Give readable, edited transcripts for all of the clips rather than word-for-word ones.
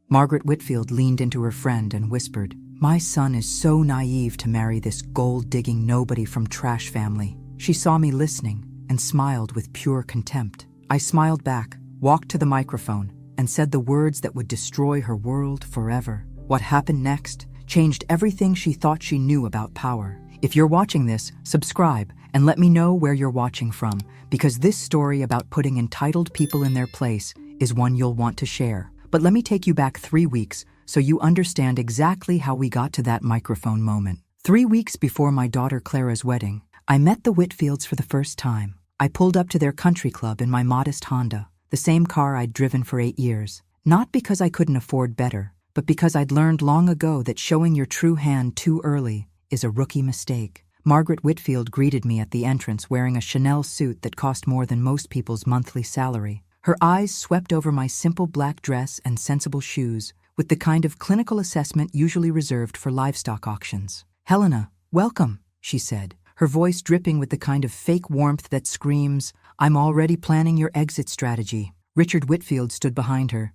Margaret Whitfield leaned into her friend and whispered, "My son is so naive to marry this gold-digging nobody from trash family." She saw me listening and smiled with pure contempt. I smiled back, walked to the microphone, and said the words that would destroy her world forever. What happened next changed everything she thought she knew about power. If you're watching this, subscribe and let me know where you're watching from, because this story about putting entitled people in their place is one you'll want to share. But let me take you back 3 weeks so you understand exactly how we got to that microphone moment. 3 weeks before my daughter Clara's wedding, I met the Whitfields for the first time. I pulled up to their country club in my modest Honda, the same car I'd driven for 8 years. Not because I couldn't afford better, but because I'd learned long ago that showing your true hand too early is a rookie mistake. Margaret Whitfield greeted me at the entrance wearing a Chanel suit that cost more than most people's monthly salary. Her eyes swept over my simple black dress and sensible shoes, with the kind of clinical assessment usually reserved for livestock auctions. "Helena, welcome," she said, her voice dripping with the kind of fake warmth that screams, "I'm already planning your exit strategy." Richard Whitfield stood behind her,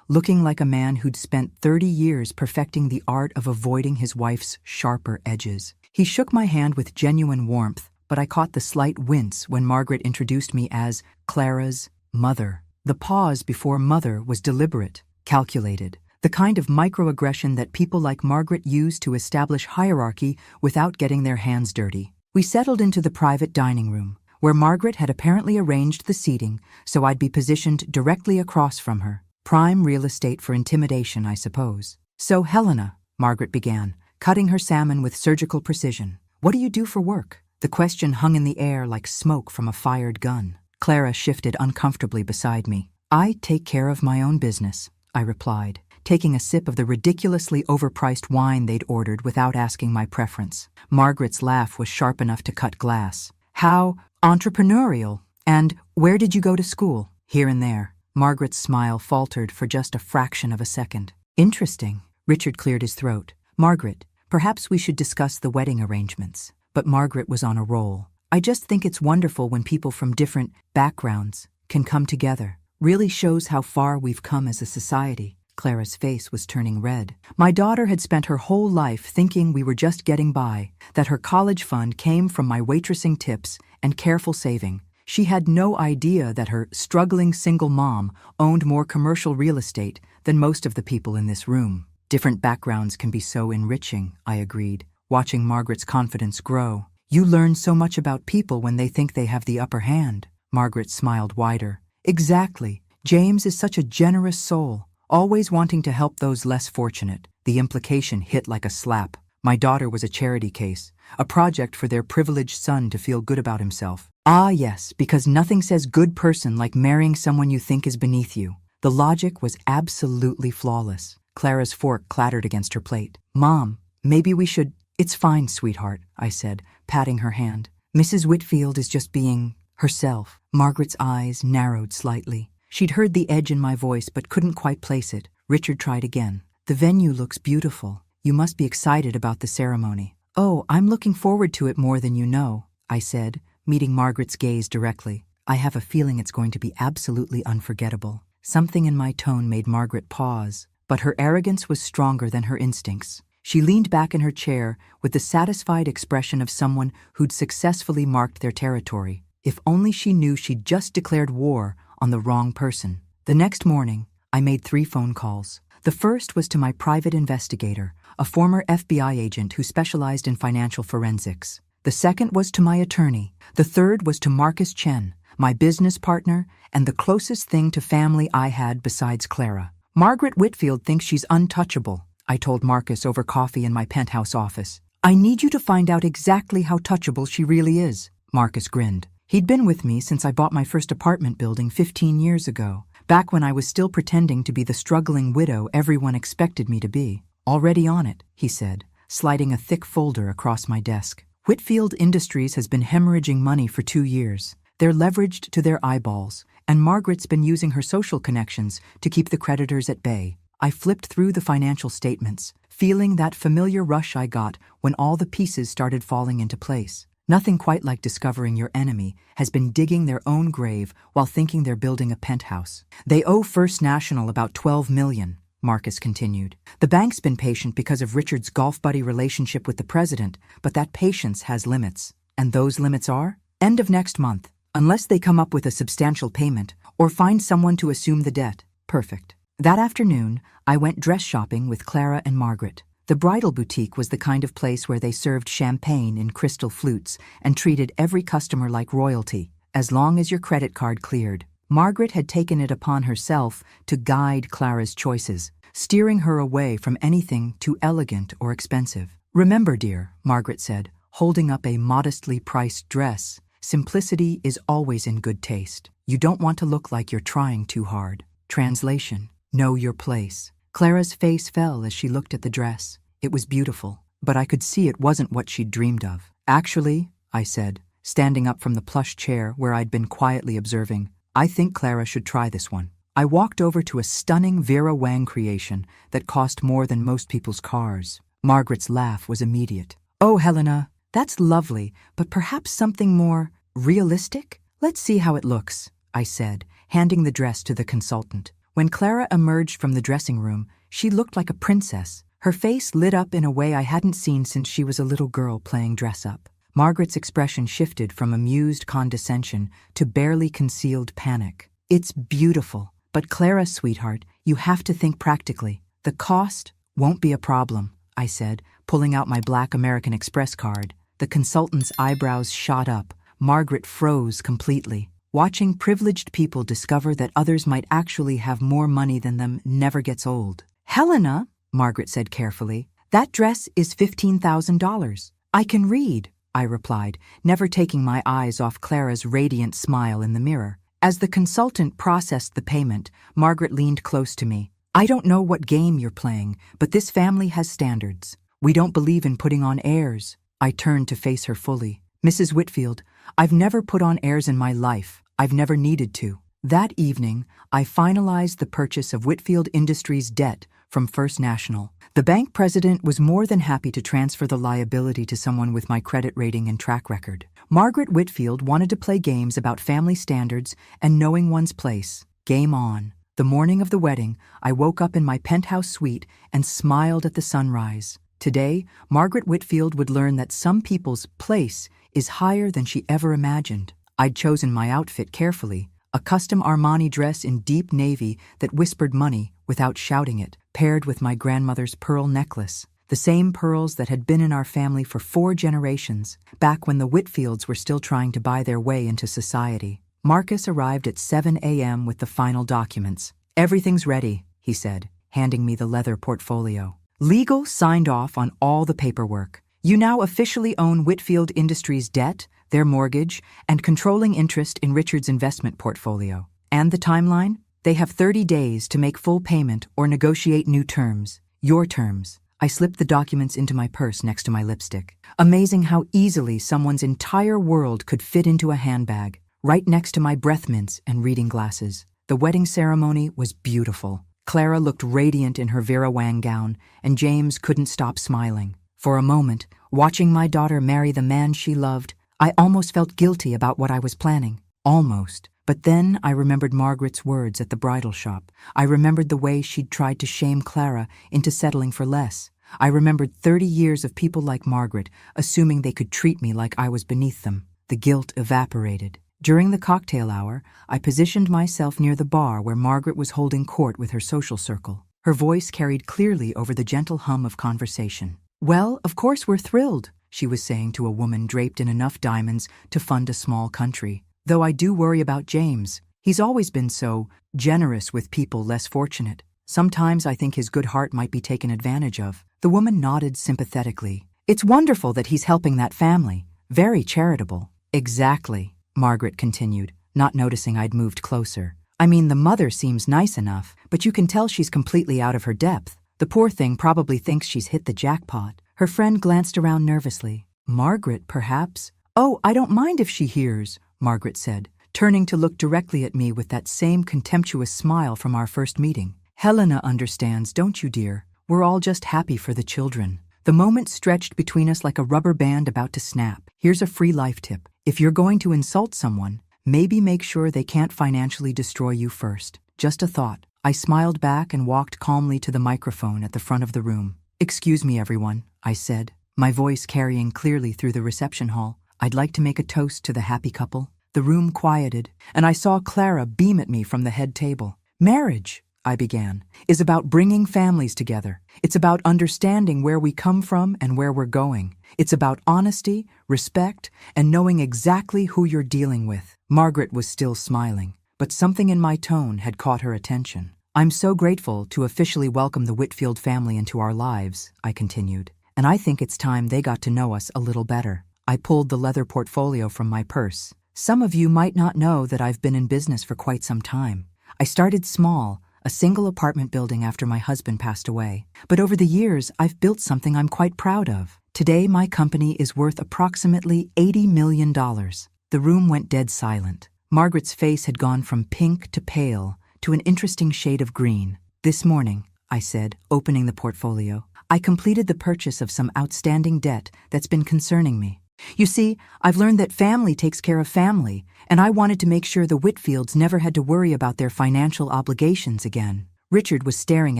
looking like a man who'd spent 30 years perfecting the art of avoiding his wife's sharper edges. He shook my hand with genuine warmth, but I caught the slight wince when Margaret introduced me as Clara's mother. The pause before mother was deliberate, calculated, the kind of microaggression that people like Margaret use to establish hierarchy without getting their hands dirty. We settled into the private dining room, where Margaret had apparently arranged the seating so I'd be positioned directly across from her. Prime real estate for intimidation, I suppose. "So, Helena," Margaret began, cutting her salmon with surgical precision, "what do you do for work?" The question hung in the air like smoke from a fired gun. Clara shifted uncomfortably beside me. "I take care of my own business," I replied, taking a sip of the ridiculously overpriced wine they'd ordered without asking my preference. Margaret's laugh was sharp enough to cut glass. "How entrepreneurial. And where did you go to school?" "Here and there." Margaret's smile faltered for just a fraction of a second. "Interesting." Richard cleared his throat. "Margaret, perhaps we should discuss the wedding arrangements." But Margaret was on a roll. "I just think it's wonderful when people from different backgrounds can come together. Really shows how far we've come as a society." Clara's face was turning red. My daughter had spent her whole life thinking we were just getting by, that her college fund came from my waitressing tips and careful saving. She had no idea that her struggling single mom owned more commercial real estate than most of the people in this room. "Different backgrounds can be so enriching," I agreed, watching Margaret's confidence grow. "You learn so much about people when they think they have the upper hand." Margaret smiled wider. "Exactly. James is such a generous soul, always wanting to help those less fortunate." The implication hit like a slap. My daughter was a charity case, a project for their privileged son to feel good about himself. "Ah, yes, because nothing says good person like marrying someone you think is beneath you." The logic was absolutely flawless. Clara's fork clattered against her plate. "Mom, maybe we should—" "It's fine, sweetheart," I said, patting her hand. "Mrs. Whitfield is just being herself." Margaret's eyes narrowed slightly. She'd heard the edge in my voice but couldn't quite place it. Richard tried again. "The venue looks beautiful. You must be excited about the ceremony." "Oh, I'm looking forward to it more than you know," I said, meeting Margaret's gaze directly. "I have a feeling it's going to be absolutely unforgettable." Something in my tone made Margaret pause, but her arrogance was stronger than her instincts. She leaned back in her chair with the satisfied expression of someone who'd successfully marked their territory. If only she knew she'd just declared war on the wrong person. The next morning, I made 3 phone calls. The first was to my private investigator, a former FBI agent who specialized in financial forensics. The second was to my attorney. The third was to Marcus Chen, my business partner and the closest thing to family I had besides Clara. "Margaret Whitfield thinks she's untouchable," I told Marcus over coffee in my penthouse office. "I need you to find out exactly how touchable she really is." Marcus grinned. He'd been with me since I bought my first apartment building 15 years ago, back when I was still pretending to be the struggling widow everyone expected me to be. "Already on it," he said, sliding a thick folder across my desk. "Whitfield Industries has been hemorrhaging money for 2 years. They're leveraged to their eyeballs, and Margaret's been using her social connections to keep the creditors at bay." I flipped through the financial statements, feeling that familiar rush I got when all the pieces started falling into place. Nothing quite like discovering your enemy has been digging their own grave while thinking they're building a penthouse. "They owe First National about $12 million, Marcus continued. The bank's been patient because of Richard's golf buddy relationship with the president, but that patience has limits. And those limits are? End of next month, unless they come up with a substantial payment or find someone to assume the debt. Perfect. That afternoon, I went dress shopping with Clara and Margaret. The bridal boutique was the kind of place where they served champagne in crystal flutes and treated every customer like royalty, as long as your credit card cleared. Margaret had taken it upon herself to guide Clara's choices, steering her away from anything too elegant or expensive. Remember, dear, Margaret said, holding up a modestly priced dress, simplicity is always in good taste. You don't want to look like you're trying too hard. Translation: know your place. Clara's face fell as she looked at the dress. It was beautiful, but I could see it wasn't what she'd dreamed of. Actually, I said, standing up from the plush chair where I'd been quietly observing, I think Clara should try this one. I walked over to a stunning Vera Wang creation that cost more than most people's cars. Margaret's laugh was immediate. Oh, Helena, that's lovely, but perhaps something more realistic? Let's see how it looks, I said, handing the dress to the consultant. When Clara emerged from the dressing room, she looked like a princess. Her face lit up in a way I hadn't seen since she was a little girl playing dress-up. Margaret's expression shifted from amused condescension to barely concealed panic. It's beautiful, but Clara, sweetheart, you have to think practically. The cost won't be a problem, I said, pulling out my black American Express card. The consultant's eyebrows shot up. Margaret froze completely. Watching privileged people discover that others might actually have more money than them never gets old. Helena, Margaret said carefully, that dress is $15,000. I can read, I replied, never taking my eyes off Clara's radiant smile in the mirror. As the consultant processed the payment, Margaret leaned close to me. I don't know what game you're playing, but this family has standards. We don't believe in putting on airs. I turned to face her fully. Mrs. Whitfield, I've never put on airs in my life. I've never needed to. That evening, I finalized the purchase of Whitfield Industries debt from First National. The bank president was more than happy to transfer the liability to someone with my credit rating and track record. Margaret Whitfield wanted to play games about family standards and knowing one's place. Game on. The morning of the wedding, I woke up in my penthouse suite and smiled at the sunrise. Today, Margaret Whitfield would learn that some people's place is higher than she ever imagined. I'd chosen my outfit carefully, a custom Armani dress in deep navy that whispered money without shouting it, paired with my grandmother's pearl necklace, the same pearls that had been in our family for 4 generations, back when the Whitfields were still trying to buy their way into society. Marcus arrived at 7 a.m. with the final documents. Everything's ready, he said, handing me the leather portfolio. Legal signed off on all the paperwork. You now officially own Whitfield Industries debt, their mortgage, and controlling interest in Richard's investment portfolio. And the timeline? They have 30 days to make full payment or negotiate new terms. Your terms. I slipped the documents into my purse next to my lipstick. Amazing how easily someone's entire world could fit into a handbag, right next to my breath mints and reading glasses. The wedding ceremony was beautiful. Clara looked radiant in her Vera Wang gown, and James couldn't stop smiling. For a moment, watching my daughter marry the man she loved, I almost felt guilty about what I was planning. Almost. But then I remembered Margaret's words at the bridal shop. I remembered the way she'd tried to shame Clara into settling for less. I remembered 30 years of people like Margaret assuming they could treat me like I was beneath them. The guilt evaporated. During the cocktail hour, I positioned myself near the bar where Margaret was holding court with her social circle. Her voice carried clearly over the gentle hum of conversation. Well, of course we're thrilled, she was saying to a woman draped in enough diamonds to fund a small country. Though I do worry about James. He's always been so generous with people less fortunate. Sometimes I think his good heart might be taken advantage of. The woman nodded sympathetically. It's wonderful that he's helping that family. Very charitable. Exactly, Margaret continued, not noticing I'd moved closer. I mean, the mother seems nice enough, but you can tell she's completely out of her depth. The poor thing probably thinks she's hit the jackpot. Her friend glanced around nervously. Margaret, perhaps? Oh, I don't mind if she hears, Margaret said, turning to look directly at me with that same contemptuous smile from our first meeting. Helena understands, don't you, dear? We're all just happy for the children. The moment stretched between us like a rubber band about to snap. Here's a free life tip. If you're going to insult someone, maybe make sure they can't financially destroy you first. Just a thought. I smiled back and walked calmly to the microphone at the front of the room. "Excuse me, everyone," I said, my voice carrying clearly through the reception hall. "I'd like to make a toast to the happy couple." The room quieted, and I saw Clara beam at me from the head table. "Marriage," I began, "is about bringing families together. It's about understanding where we come from and where we're going. It's about honesty, respect, and knowing exactly who you're dealing with." Margaret was still smiling, but something in my tone had caught her attention. "I'm so grateful to officially welcome the Whitfield family into our lives," I continued, "and I think it's time they got to know us a little better." I pulled the leather portfolio from my purse. "Some of you might not know that I've been in business for quite some time. I started small, a single apartment building after my husband passed away. But over the years, I've built something I'm quite proud of. Today, my company is worth approximately $80 million. The room went dead silent. Margaret's face had gone from pink to pale to an interesting shade of green. "This morning," I said, opening the portfolio, "I completed the purchase of some outstanding debt that's been concerning me. You see, I've learned that family takes care of family, and I wanted to make sure the Whitfields never had to worry about their financial obligations again." Richard was staring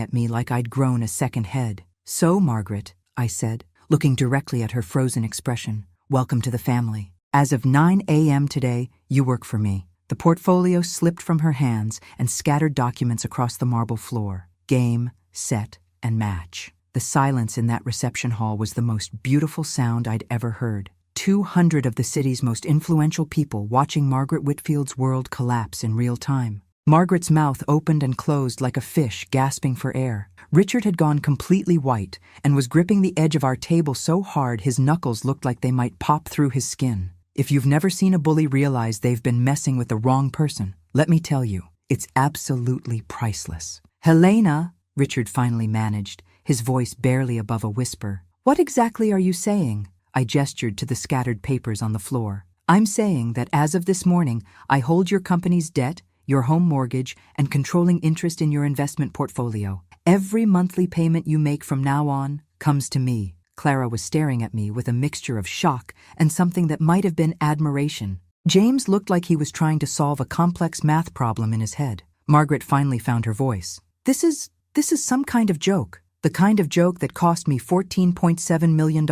at me like I'd grown a second head. "So, Margaret," I said, looking directly at her frozen expression, "welcome to the family. As of 9 a.m. today, you work for me." The portfolio slipped from her hands and scattered documents across the marble floor. Game, set, and match. The silence in that reception hall was the most beautiful sound I'd ever heard. 200 of the city's most influential people watching Margaret Whitfield's world collapse in real time. Margaret's mouth opened and closed like a fish gasping for air. Richard had gone completely white and was gripping the edge of our table so hard his knuckles looked like they might pop through his skin. If you've never seen a bully realize they've been messing with the wrong person, let me tell you, it's absolutely priceless. "Helena," Richard finally managed, his voice barely above a whisper. "What exactly are you saying?" I gestured to the scattered papers on the floor. "I'm saying that as of this morning, I hold your company's debt, your home mortgage, and controlling interest in your investment portfolio. Every monthly payment you make from now on comes to me." Clara was staring at me with a mixture of shock and something that might have been admiration. James looked like he was trying to solve a complex math problem in his head. Margaret finally found her voice. This is some kind of joke. The kind of joke that cost me $14.7 million.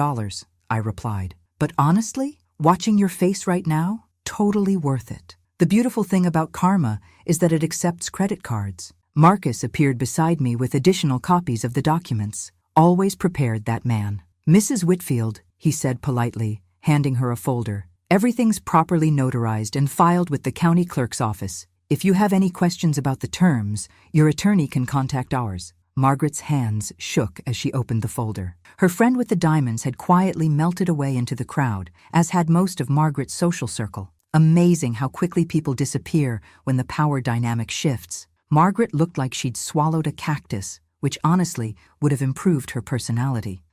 I replied. "But honestly, watching your face right now, totally worth it. The beautiful thing about karma is that it accepts credit cards." Marcus appeared beside me with additional copies of the documents. "Always prepared, that man." "Mrs. Whitfield," he said politely, handing her a folder. "Everything's properly notarized and filed with the county clerk's office. If you have any questions about the terms, your attorney can contact ours." Margaret's hands shook as she opened the folder. Her friend with the diamonds had quietly melted away into the crowd, as had most of Margaret's social circle. Amazing how quickly people disappear when the power dynamic shifts. Margaret looked like she'd swallowed a cactus, which honestly would have improved her personality.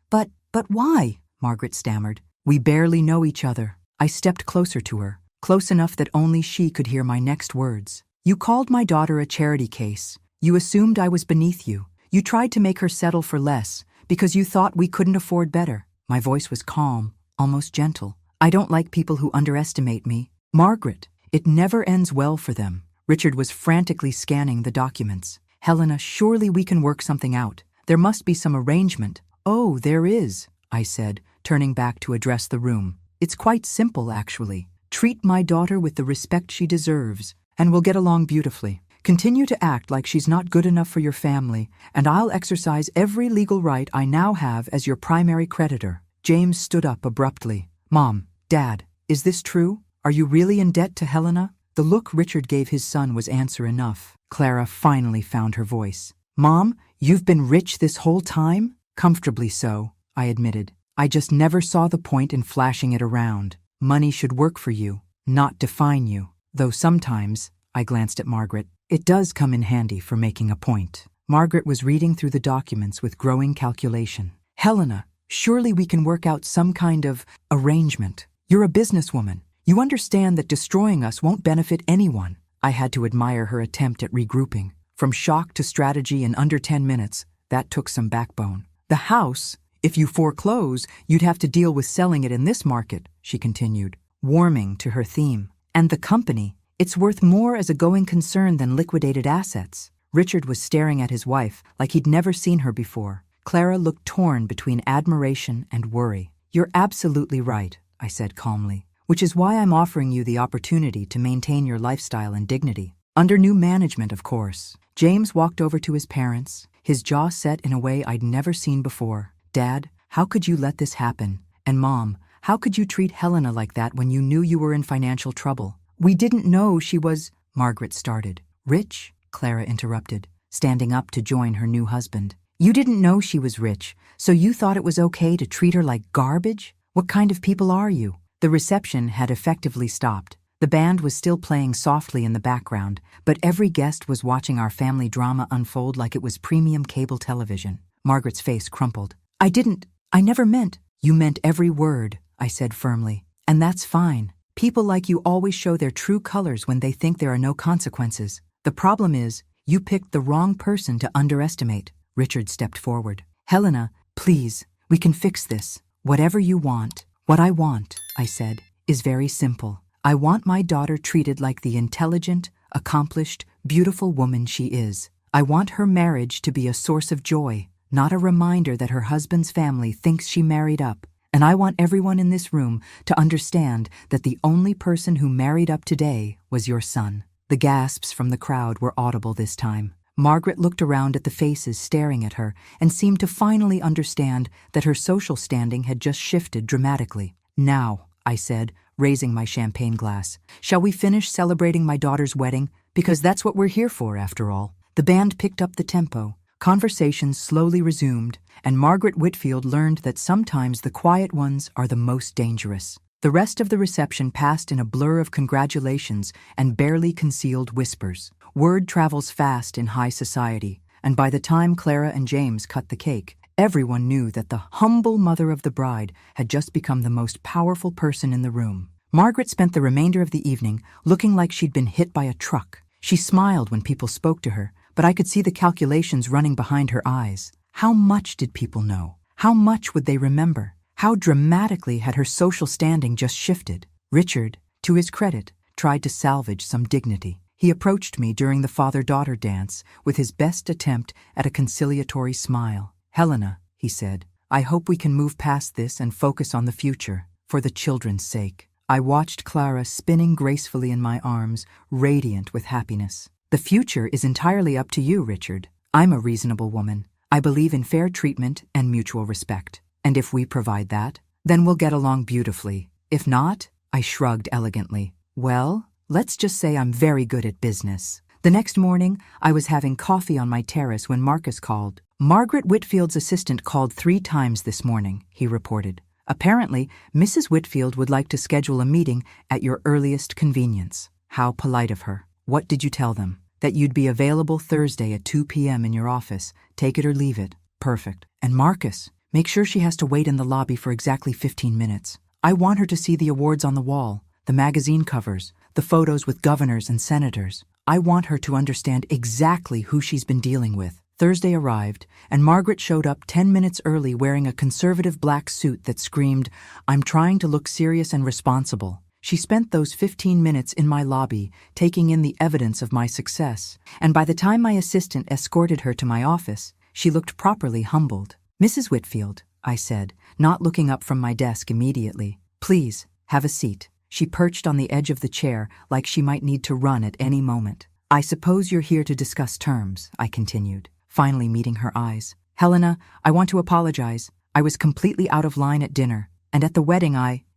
But why?" Margaret stammered. "We barely know each other." I stepped closer to her, close enough that only she could hear my next words. "You called my daughter a charity case. You assumed I was beneath you. You tried to make her settle for less because you thought we couldn't afford better." My voice was calm, almost gentle. "I don't like people who underestimate me. Margaret, it never ends well for them." Richard was frantically scanning the documents. "Helena, surely we can work something out. There must be some arrangement." "Oh, there is," I said, turning back to address the room. "It's quite simple, actually. Treat my daughter with the respect she deserves, and we'll get along beautifully. Continue to act like she's not good enough for your family, and I'll exercise every legal right I now have as your primary creditor." James stood up abruptly. "Mom, Dad, is this true? Are you really in debt to Helena?" The look Richard gave his son was answer enough. Clara finally found her voice. "Mom, you've been rich this whole time?" "Comfortably so," I admitted. "I just never saw the point in flashing it around. Money should work for you, not define you. Though sometimes," I glanced at Margaret, "it does come in handy for making a point." Margaret was reading through the documents with growing calculation. "Helena, surely we can work out some kind of arrangement. You're a businesswoman. You understand that destroying us won't benefit anyone." I had to admire her attempt at regrouping. From shock to strategy in under 10 minutes, that took some backbone. "The house, if you foreclose, you'd have to deal with selling it in this market," she continued, warming to her theme. "And the company, it's worth more as a going concern than liquidated assets." Richard was staring at his wife like he'd never seen her before. Clara looked torn between admiration and worry. "You're absolutely right," I said calmly, "which is why I'm offering you the opportunity to maintain your lifestyle and dignity. Under new management, of course." James walked over to his parents, his jaw set in a way I'd never seen before. "Dad, how could you let this happen? And Mom, how could you treat Helena like that when you knew you were in financial trouble?" "We didn't know she was—" Margaret started. "Rich?" Clara interrupted, standing up to join her new husband. "You didn't know she was rich, so you thought it was okay to treat her like garbage? What kind of people are you?" The reception had effectively stopped. The band was still playing softly in the background, but every guest was watching our family drama unfold like it was premium cable television. Margaret's face crumpled. I never meant." "You meant every word," I said firmly. "And that's fine. People like you always show their true colors when they think there are no consequences. The problem is, you picked the wrong person to underestimate." Richard stepped forward. "Helena, please, we can fix this. Whatever you want." "What I want," I said, "is very simple. I want my daughter treated like the intelligent, accomplished, beautiful woman she is. I want her marriage to be a source of joy, not a reminder that her husband's family thinks she married up. And I want everyone in this room to understand that the only person who married up today was your son." The gasps from the crowd were audible this time. Margaret looked around at the faces staring at her and seemed to finally understand that her social standing had just shifted dramatically. "Now," I said, raising my champagne glass, "shall we finish celebrating my daughter's wedding? Because that's what we're here for, after all." The band picked up the tempo. Conversations slowly resumed, and Margaret Whitfield learned that sometimes the quiet ones are the most dangerous. The rest of the reception passed in a blur of congratulations and barely concealed whispers. Word travels fast in high society, and by the time Clara and James cut the cake, everyone knew that the humble mother of the bride had just become the most powerful person in the room. Margaret spent the remainder of the evening looking like she'd been hit by a truck. She smiled when people spoke to her, but I could see the calculations running behind her eyes. How much did people know? How much would they remember? How dramatically had her social standing just shifted? Richard, to his credit, tried to salvage some dignity. He approached me during the father-daughter dance with his best attempt at a conciliatory smile. "Helena," he said, "I hope we can move past this and focus on the future, for the children's sake." I watched Clara spinning gracefully in my arms, radiant with happiness. "The future is entirely up to you, Richard. I'm a reasonable woman. I believe in fair treatment and mutual respect. And if we provide that, then we'll get along beautifully. If not," I shrugged elegantly, "well, let's just say I'm very good at business." The next morning, I was having coffee on my terrace when Marcus called. "Margaret Whitfield's assistant called 3 times this morning," he reported. "Apparently, Mrs. Whitfield would like to schedule a meeting at your earliest convenience." How polite of her. "What did you tell them?" "That you'd be available Thursday at 2 p.m. in your office. Take it or leave it." "Perfect. And Marcus, make sure she has to wait in the lobby for exactly 15 minutes. I want her to see the awards on the wall, the magazine covers, the photos with governors and senators. I want her to understand exactly who she's been dealing with." Thursday arrived, and Margaret showed up 10 minutes early wearing a conservative black suit that screamed, "I'm trying to look serious and responsible." She spent those 15 minutes in my lobby, taking in the evidence of my success, and by the time my assistant escorted her to my office, she looked properly humbled. "Mrs. Whitfield," I said, not looking up from my desk immediately, "please, have a seat." She perched on the edge of the chair like she might need to run at any moment. "I suppose you're here to discuss terms," I continued, finally meeting her eyes. "Helena, I want to apologize. I was completely out of line at dinner, and at the wedding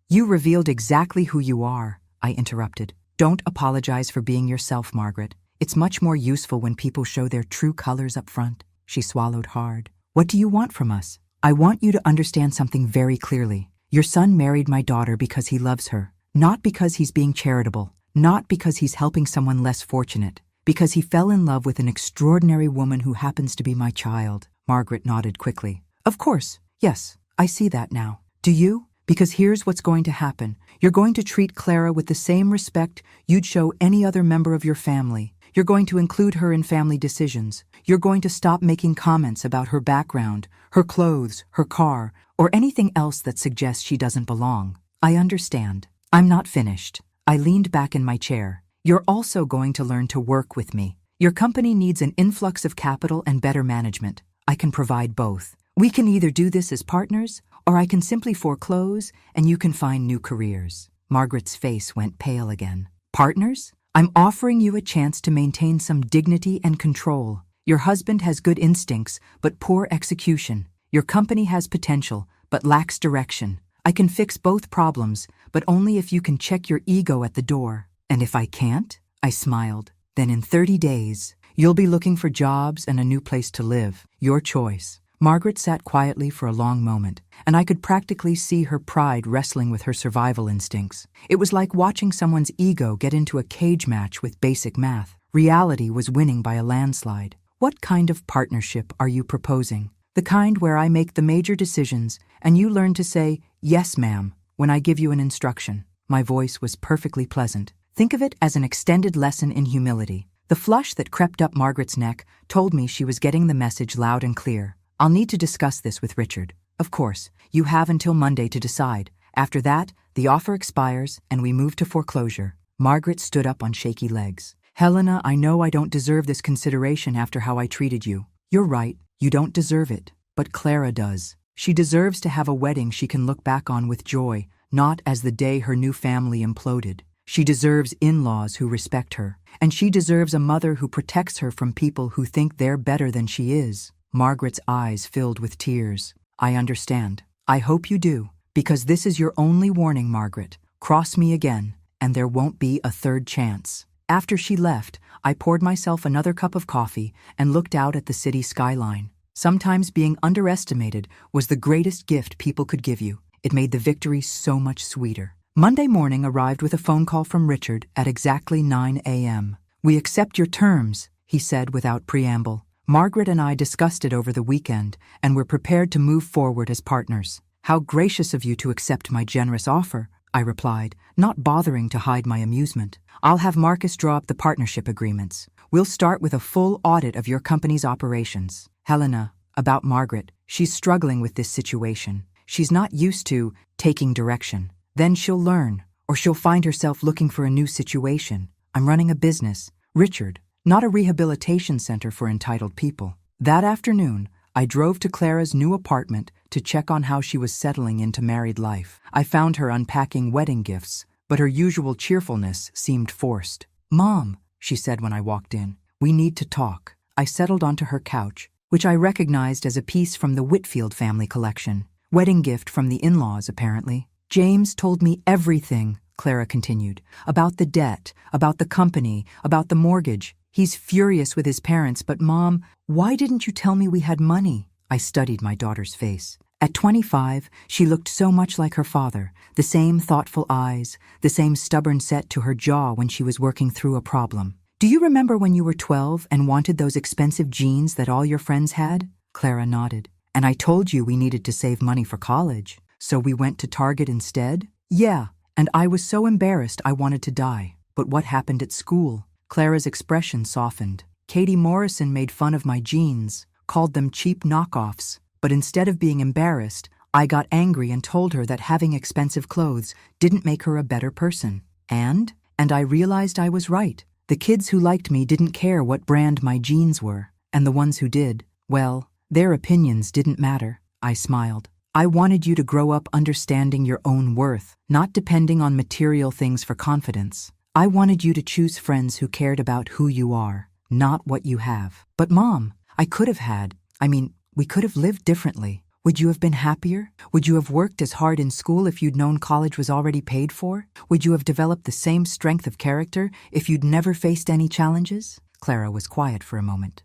You revealed exactly who you are," I interrupted. "Don't apologize for being yourself, Margaret. It's much more useful when people show their true colors up front." She swallowed hard. "What do you want from us?" "I want you to understand something very clearly. Your son married my daughter because he loves her, not because he's being charitable, not because he's helping someone less fortunate, because he fell in love with an extraordinary woman who happens to be my child." Margaret nodded quickly. "Of course, yes, I see that now. Do you? Because here's what's going to happen. You're going to treat Clara with the same respect you'd show any other member of your family. You're going to include her in family decisions. You're going to stop making comments about her background, her clothes, her car, or anything else that suggests she doesn't belong." "I understand. I'm not finished." I leaned back in my chair. "You're also going to learn to work with me. Your company needs an influx of capital and better management. I can provide both. We can either do this as partners, or I can simply foreclose and you can find new careers. Margaret's face went pale again. Partners? I'm offering you a chance to maintain some dignity and control. Your husband has good instincts, but poor execution. Your company has potential, but lacks direction. I can fix both problems, but only if you can check your ego at the door. And if I can't? I smiled. Then in 30 days, you'll be looking for jobs and a new place to live. Your choice. Margaret sat quietly for a long moment, and I could practically see her pride wrestling with her survival instincts. It was like watching someone's ego get into a cage match with basic math. Reality was winning by a landslide. What kind of partnership are you proposing? The kind where I make the major decisions and you learn to say, "Yes, ma'am," when I give you an instruction. My voice was perfectly pleasant. Think of it as an extended lesson in humility. The flush that crept up Margaret's neck told me she was getting the message loud and clear. I'll need to discuss this with Richard. Of course, you have until Monday to decide. After that, the offer expires and we move to foreclosure. Margaret stood up on shaky legs. Helena, I know I don't deserve this consideration after how I treated you. You're right, you don't deserve it. But Clara does. She deserves to have a wedding she can look back on with joy, not as the day her new family imploded. She deserves in-laws who respect her. And she deserves a mother who protects her from people who think they're better than she is. Margaret's eyes filled with tears. I understand. I hope you do. Because this is your only warning, Margaret. Cross me again, and there won't be a third chance. After she left, I poured myself another cup of coffee and looked out at the city skyline. Sometimes being underestimated was the greatest gift people could give you. It made the victory so much sweeter. Monday morning arrived with a phone call from Richard at exactly 9 a.m. "We accept your terms," he said without preamble. Margaret and I discussed it over the weekend, and we're prepared to move forward as partners. "How gracious of you to accept my generous offer," I replied, not bothering to hide my amusement. "I'll have Marcus draw up the partnership agreements. We'll start with a full audit of your company's operations." Helena, about Margaret, she's struggling with this situation. She's not used to taking direction. Then she'll learn, or she'll find herself looking for a new situation. I'm running a business, Richard, not a rehabilitation center for entitled people. That afternoon, I drove to Clara's new apartment to check on how she was settling into married life. I found her unpacking wedding gifts, but her usual cheerfulness seemed forced. "Mom," she said when I walked in, "we need to talk." I settled onto her couch, which I recognized as a piece from the Whitfield family collection. Wedding gift from the in-laws, apparently. "James told me everything," Clara continued, "about the debt, about the company, about the mortgage. He's furious with his parents, but Mom, why didn't you tell me we had money?" I studied my daughter's face. At 25, she looked so much like her father, the same thoughtful eyes, the same stubborn set to her jaw when she was working through a problem. "Do you remember when you were 12 and wanted those expensive jeans that all your friends had?" Clara nodded. "And I told you we needed to save money for college, so we went to Target instead?" "Yeah, and I was so embarrassed I wanted to die. But what happened at school?" Clara's expression softened. "Katie Morrison made fun of my jeans, called them cheap knockoffs. But instead of being embarrassed, I got angry and told her that having expensive clothes didn't make her a better person. And I realized I was right. The kids who liked me didn't care what brand my jeans were. And the ones who did, well, their opinions didn't matter." I smiled. "I wanted you to grow up understanding your own worth, not depending on material things for confidence. I wanted you to choose friends who cared about who you are, not what you have." "But Mom, we could have lived differently. Would you have been happier? Would you have worked as hard in school if you'd known college was already paid for? Would you have developed the same strength of character if you'd never faced any challenges?" Clara was quiet for a moment.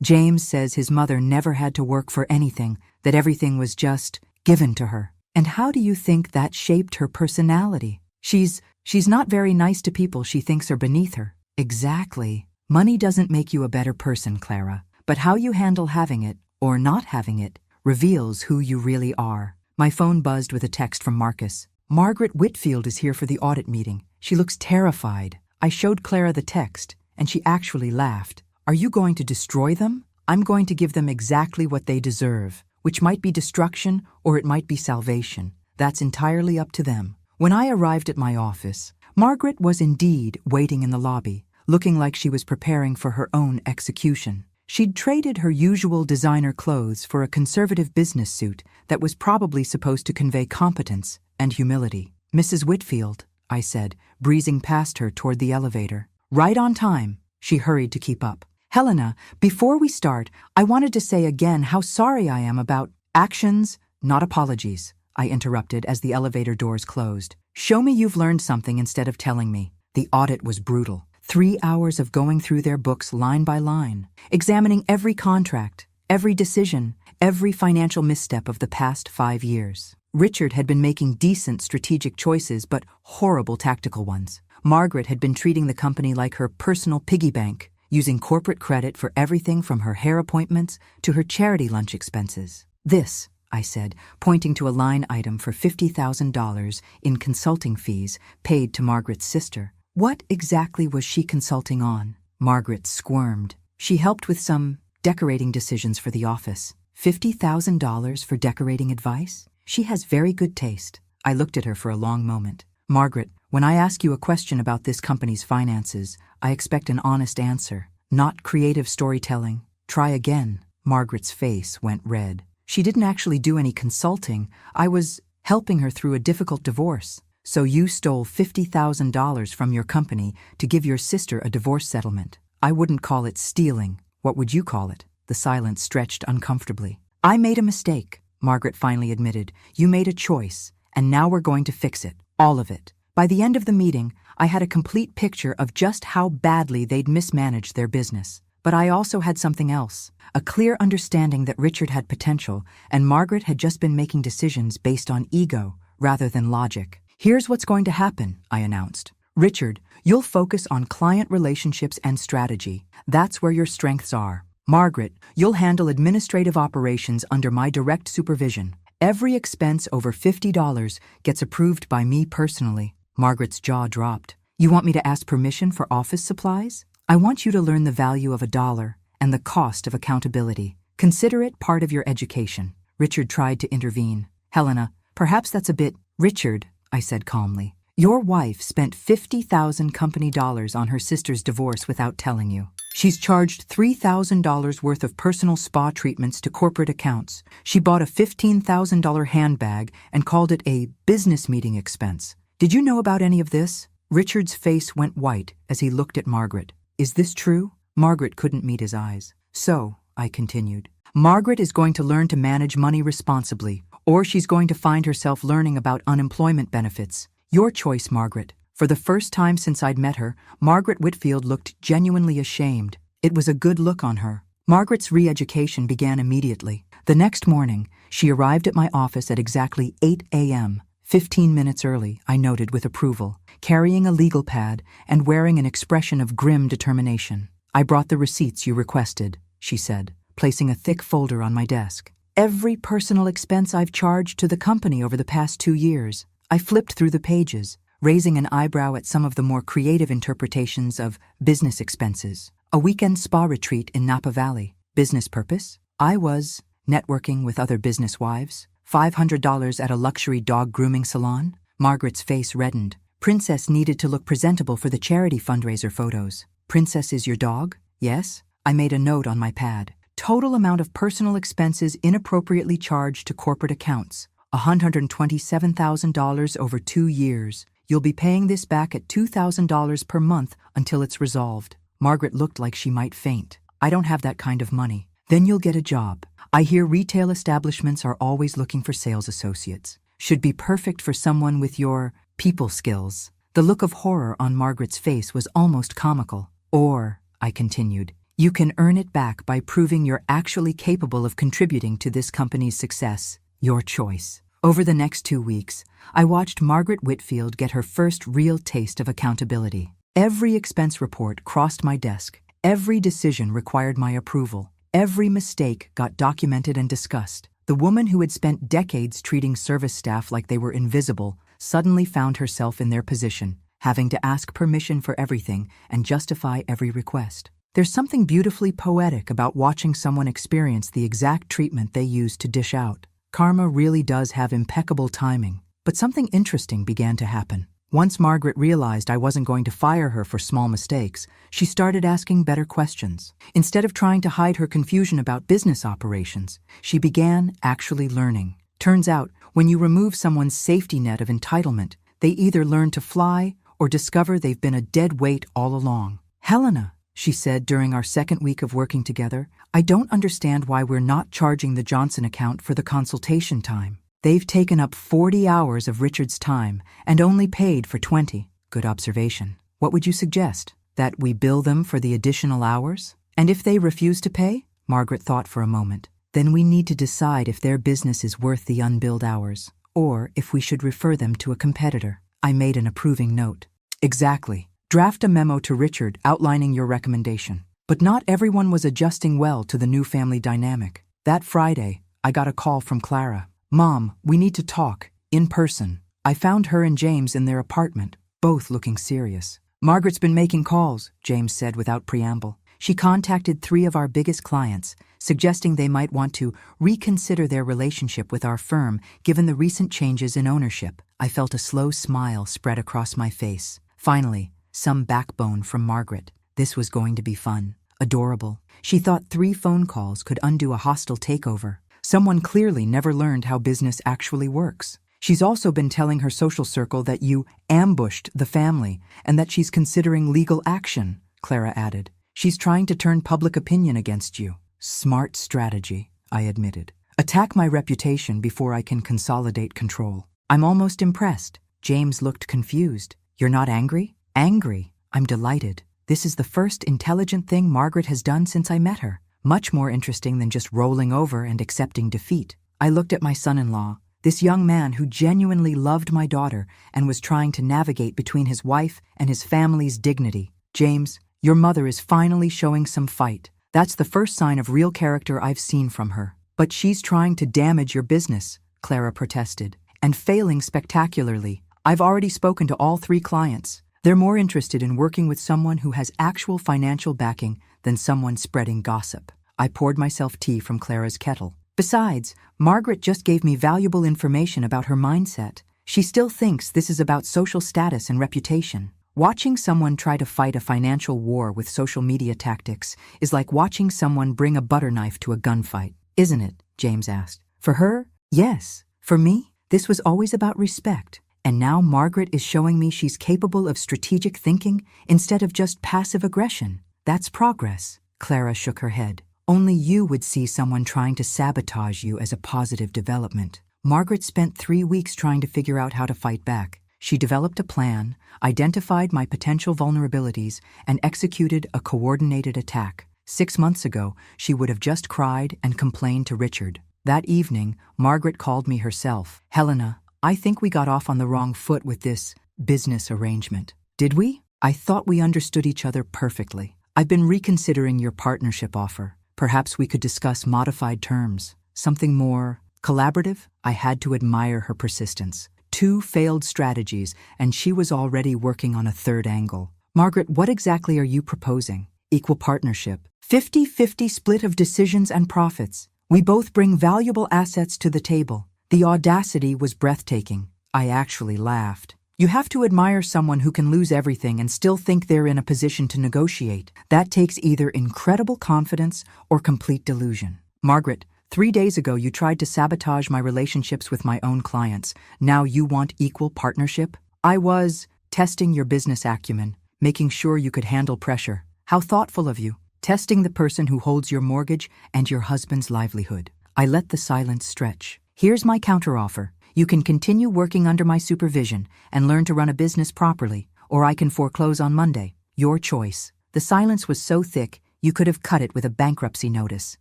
"James says his mother never had to work for anything, that everything was just given to her. And how do you think that shaped her personality? She's not very nice to people she thinks are beneath her." "Exactly. Money doesn't make you a better person, Clara, but how you handle having it, or not having it, reveals who you really are." My phone buzzed with a text from Marcus. "Margaret Whitfield is here for the audit meeting. She looks terrified." I showed Clara the text, and she actually laughed. "Are you going to destroy them?" "I'm going to give them exactly what they deserve, which might be destruction or it might be salvation. That's entirely up to them." When I arrived at my office, Margaret was indeed waiting in the lobby, looking like she was preparing for her own execution. She'd traded her usual designer clothes for a conservative business suit that was probably supposed to convey competence and humility. "Mrs. Whitfield," I said, breezing past her toward the elevator. "Right on time." She hurried to keep up. "Helena, before we start, I wanted to say again how sorry I am about actions, not apologies," I interrupted as the elevator doors closed. "Show me you've learned something instead of telling me." The audit was brutal. 3 hours of going through their books line by line, examining every contract, every decision, every financial misstep of the past 5 years. Richard had been making decent strategic choices, but horrible tactical ones. Margaret had been treating the company like her personal piggy bank, using corporate credit for everything from her hair appointments to her charity lunch expenses. "This," I said, pointing to a line item for $50,000 in consulting fees paid to Margaret's sister. What exactly was she consulting on? Margaret squirmed. She helped with some decorating decisions for the office. $50,000 for decorating advice? She has very good taste. I looked at her for a long moment. "Margaret, when I ask you a question about this company's finances, I expect an honest answer, not creative storytelling. Try again." Margaret's face went red. "She didn't actually do any consulting. I was helping her through a difficult divorce. So you stole $50,000 from your company to give your sister a divorce settlement. I wouldn't call it stealing. What would you call it?" The silence stretched uncomfortably. "I made a mistake," Margaret finally admitted. "You made a choice, and now we're going to fix it. All of it." By the end of the meeting, I had a complete picture of just how badly they'd mismanaged their business. But I also had something else, a clear understanding that Richard had potential, and Margaret had just been making decisions based on ego rather than logic. "Here's what's going to happen," I announced. "Richard, you'll focus on client relationships and strategy. That's where your strengths are. Margaret, you'll handle administrative operations under my direct supervision. Every expense over $50 gets approved by me personally." Margaret's jaw dropped. "You want me to ask permission for office supplies? I want you to learn the value of $1 and the cost of accountability. Consider it part of your education." Richard tried to intervene. "Helena, perhaps that's a bit..." "Richard," I said calmly, "your wife spent $50,000 company dollars on her sister's divorce without telling you. She's charged $3,000 worth of personal spa treatments to corporate accounts. She bought a $15,000 handbag and called it a business meeting expense. Did you know about any of this?" Richard's face went white as he looked at Margaret. "Is this true?" Margaret couldn't meet his eyes. "So," I continued, "Margaret is going to learn to manage money responsibly, or she's going to find herself learning about unemployment benefits. Your choice, Margaret." For the first time since I'd met her, Margaret Whitfield looked genuinely ashamed. It was a good look on her. Margaret's re-education began immediately. The next morning, she arrived at my office at exactly 8 a.m., 15 minutes early, I noted with approval, carrying a legal pad and wearing an expression of grim determination. "I brought the receipts you requested," she said, placing a thick folder on my desk. "Every personal expense I've charged to the company over the past 2 years." I flipped through the pages, raising an eyebrow at some of the more creative interpretations of business expenses. A weekend spa retreat in Napa Valley. Business purpose? I was networking with other business wives. $500 at a luxury dog grooming salon. Margaret's face reddened. Princess needed to look presentable for the charity fundraiser photos. "Princess is your dog?" "Yes." I made a note on my pad. "Total amount of personal expenses inappropriately charged to corporate accounts. $127,000 over 2 years. You'll be paying this back at $2,000 per month until it's resolved." Margaret looked like she might faint. "I don't have that kind of money." "Then you'll get a job. I hear retail establishments are always looking for sales associates. Should be perfect for someone with your people skills." The look of horror on Margaret's face was almost comical. "Or," I continued, "you can earn it back by proving you're actually capable of contributing to this company's success. Your choice." Over the next 2 weeks, I watched Margaret Whitfield get her first real taste of accountability. Every expense report crossed my desk. Every decision required my approval. Every mistake got documented and discussed. The woman who had spent decades treating service staff like they were invisible suddenly found herself in their position, having to ask permission for everything and justify every request. There's something beautifully poetic about watching someone experience the exact treatment they used to dish out. Karma really does have impeccable timing. But something interesting began to happen. Once Margaret realized I wasn't going to fire her for small mistakes, she started asking better questions. Instead of trying to hide her confusion about business operations, she began actually learning. Turns out, when you remove someone's safety net of entitlement, they either learn to fly or discover they've been a dead weight all along. "Helena," she said during our second week of working together, "I don't understand why we're not charging the Johnson account for the consultation time. They've taken up 40 hours of Richard's time and only paid for 20. Good observation. What would you suggest? That we bill them for the additional hours? And if they refuse to pay?" Margaret thought for a moment. "Then we need to decide if their business is worth the unbilled hours, or if we should refer them to a competitor." I made an approving note. "Exactly. Draft a memo to Richard outlining your recommendation." But not everyone was adjusting well to the new family dynamic. That Friday, I got a call from Clara. "Mom, we need to talk, in person." I found her and James in their apartment, both looking serious. "Margaret's been making calls," James said without preamble. "She contacted 3 of our biggest clients, suggesting they might want to reconsider their relationship with our firm given the recent changes in ownership." I felt a slow smile spread across my face. Finally, some backbone from Margaret. This was going to be fun. Adorable. She thought 3 phone calls could undo a hostile takeover. Someone clearly never learned how business actually works. "She's also been telling her social circle that you ambushed the family and that she's considering legal action," Clara added. "She's trying to turn public opinion against you." "Smart strategy," I admitted. "Attack my reputation before I can consolidate control." "I'm almost impressed." James looked confused. "You're not angry?" "Angry. I'm delighted. This is the first intelligent thing Margaret has done since I met her. Much more interesting than just rolling over and accepting defeat." I looked at my son-in-law, this young man who genuinely loved my daughter and was trying to navigate between his wife and his family's dignity. "James, your mother is finally showing some fight. That's the first sign of real character I've seen from her." "But she's trying to damage your business," Clara protested, "and failing spectacularly. I've already spoken to all 3 clients. They're more interested in working with someone who has actual financial backing than someone spreading gossip." I poured myself tea from Clara's kettle. "Besides, Margaret just gave me valuable information about her mindset. She still thinks this is about social status and reputation. Watching someone try to fight a financial war with social media tactics is like watching someone bring a butter knife to a gunfight, isn't it?" James asked. "For her, yes. For me, this was always about respect. And now Margaret is showing me she's capable of strategic thinking instead of just passive aggression. That's progress." Clara shook her head. "Only you would see someone trying to sabotage you as a positive development. Margaret spent 3 weeks trying to figure out how to fight back. She developed a plan, identified my potential vulnerabilities, and executed a coordinated attack. 6 months ago, she would have just cried and complained to Richard. That evening, Margaret called me herself. "Helena, I think we got off on the wrong foot with this business arrangement." "Did we? I thought we understood each other perfectly. I've been reconsidering your partnership offer. Perhaps we could discuss modified terms, something more collaborative." I had to admire her persistence. 2 failed strategies, and she was already working on a 3rd angle. "Margaret, what exactly are you proposing?" "Equal partnership. 50-50 split of decisions and profits. We both bring valuable assets to the table." The audacity was breathtaking. I actually laughed. You have to admire someone who can lose everything and still think they're in a position to negotiate. That takes either incredible confidence or complete delusion. "Margaret, 3 days ago you tried to sabotage my relationships with my own clients. Now you want equal partnership?" "I was testing your business acumen, making sure you could handle pressure." "How thoughtful of you. Testing the person who holds your mortgage and your husband's livelihood." I let the silence stretch. "Here's my counteroffer. You can continue working under my supervision and learn to run a business properly, or I can foreclose on Monday. Your choice." The silence was so thick, you could have cut it with a bankruptcy notice.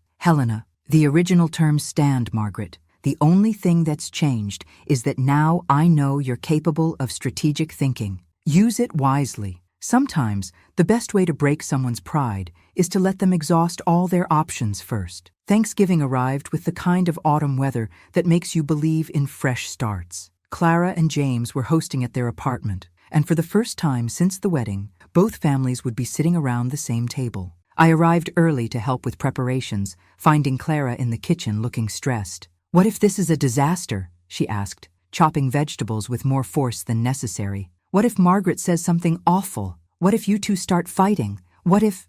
"Helena, the original terms stand, Margaret. The only thing that's changed is that now I know you're capable of strategic thinking. Use it wisely. Sometimes, the best way to break someone's pride is to let them exhaust all their options first." Thanksgiving arrived with the kind of autumn weather that makes you believe in fresh starts. Clara and James were hosting at their apartment, and for the first time since the wedding, both families would be sitting around the same table. I arrived early to help with preparations, finding Clara in the kitchen looking stressed. "What if this is a disaster?" she asked, chopping vegetables with more force than necessary. What if Margaret says something awful? What if you two start fighting? What if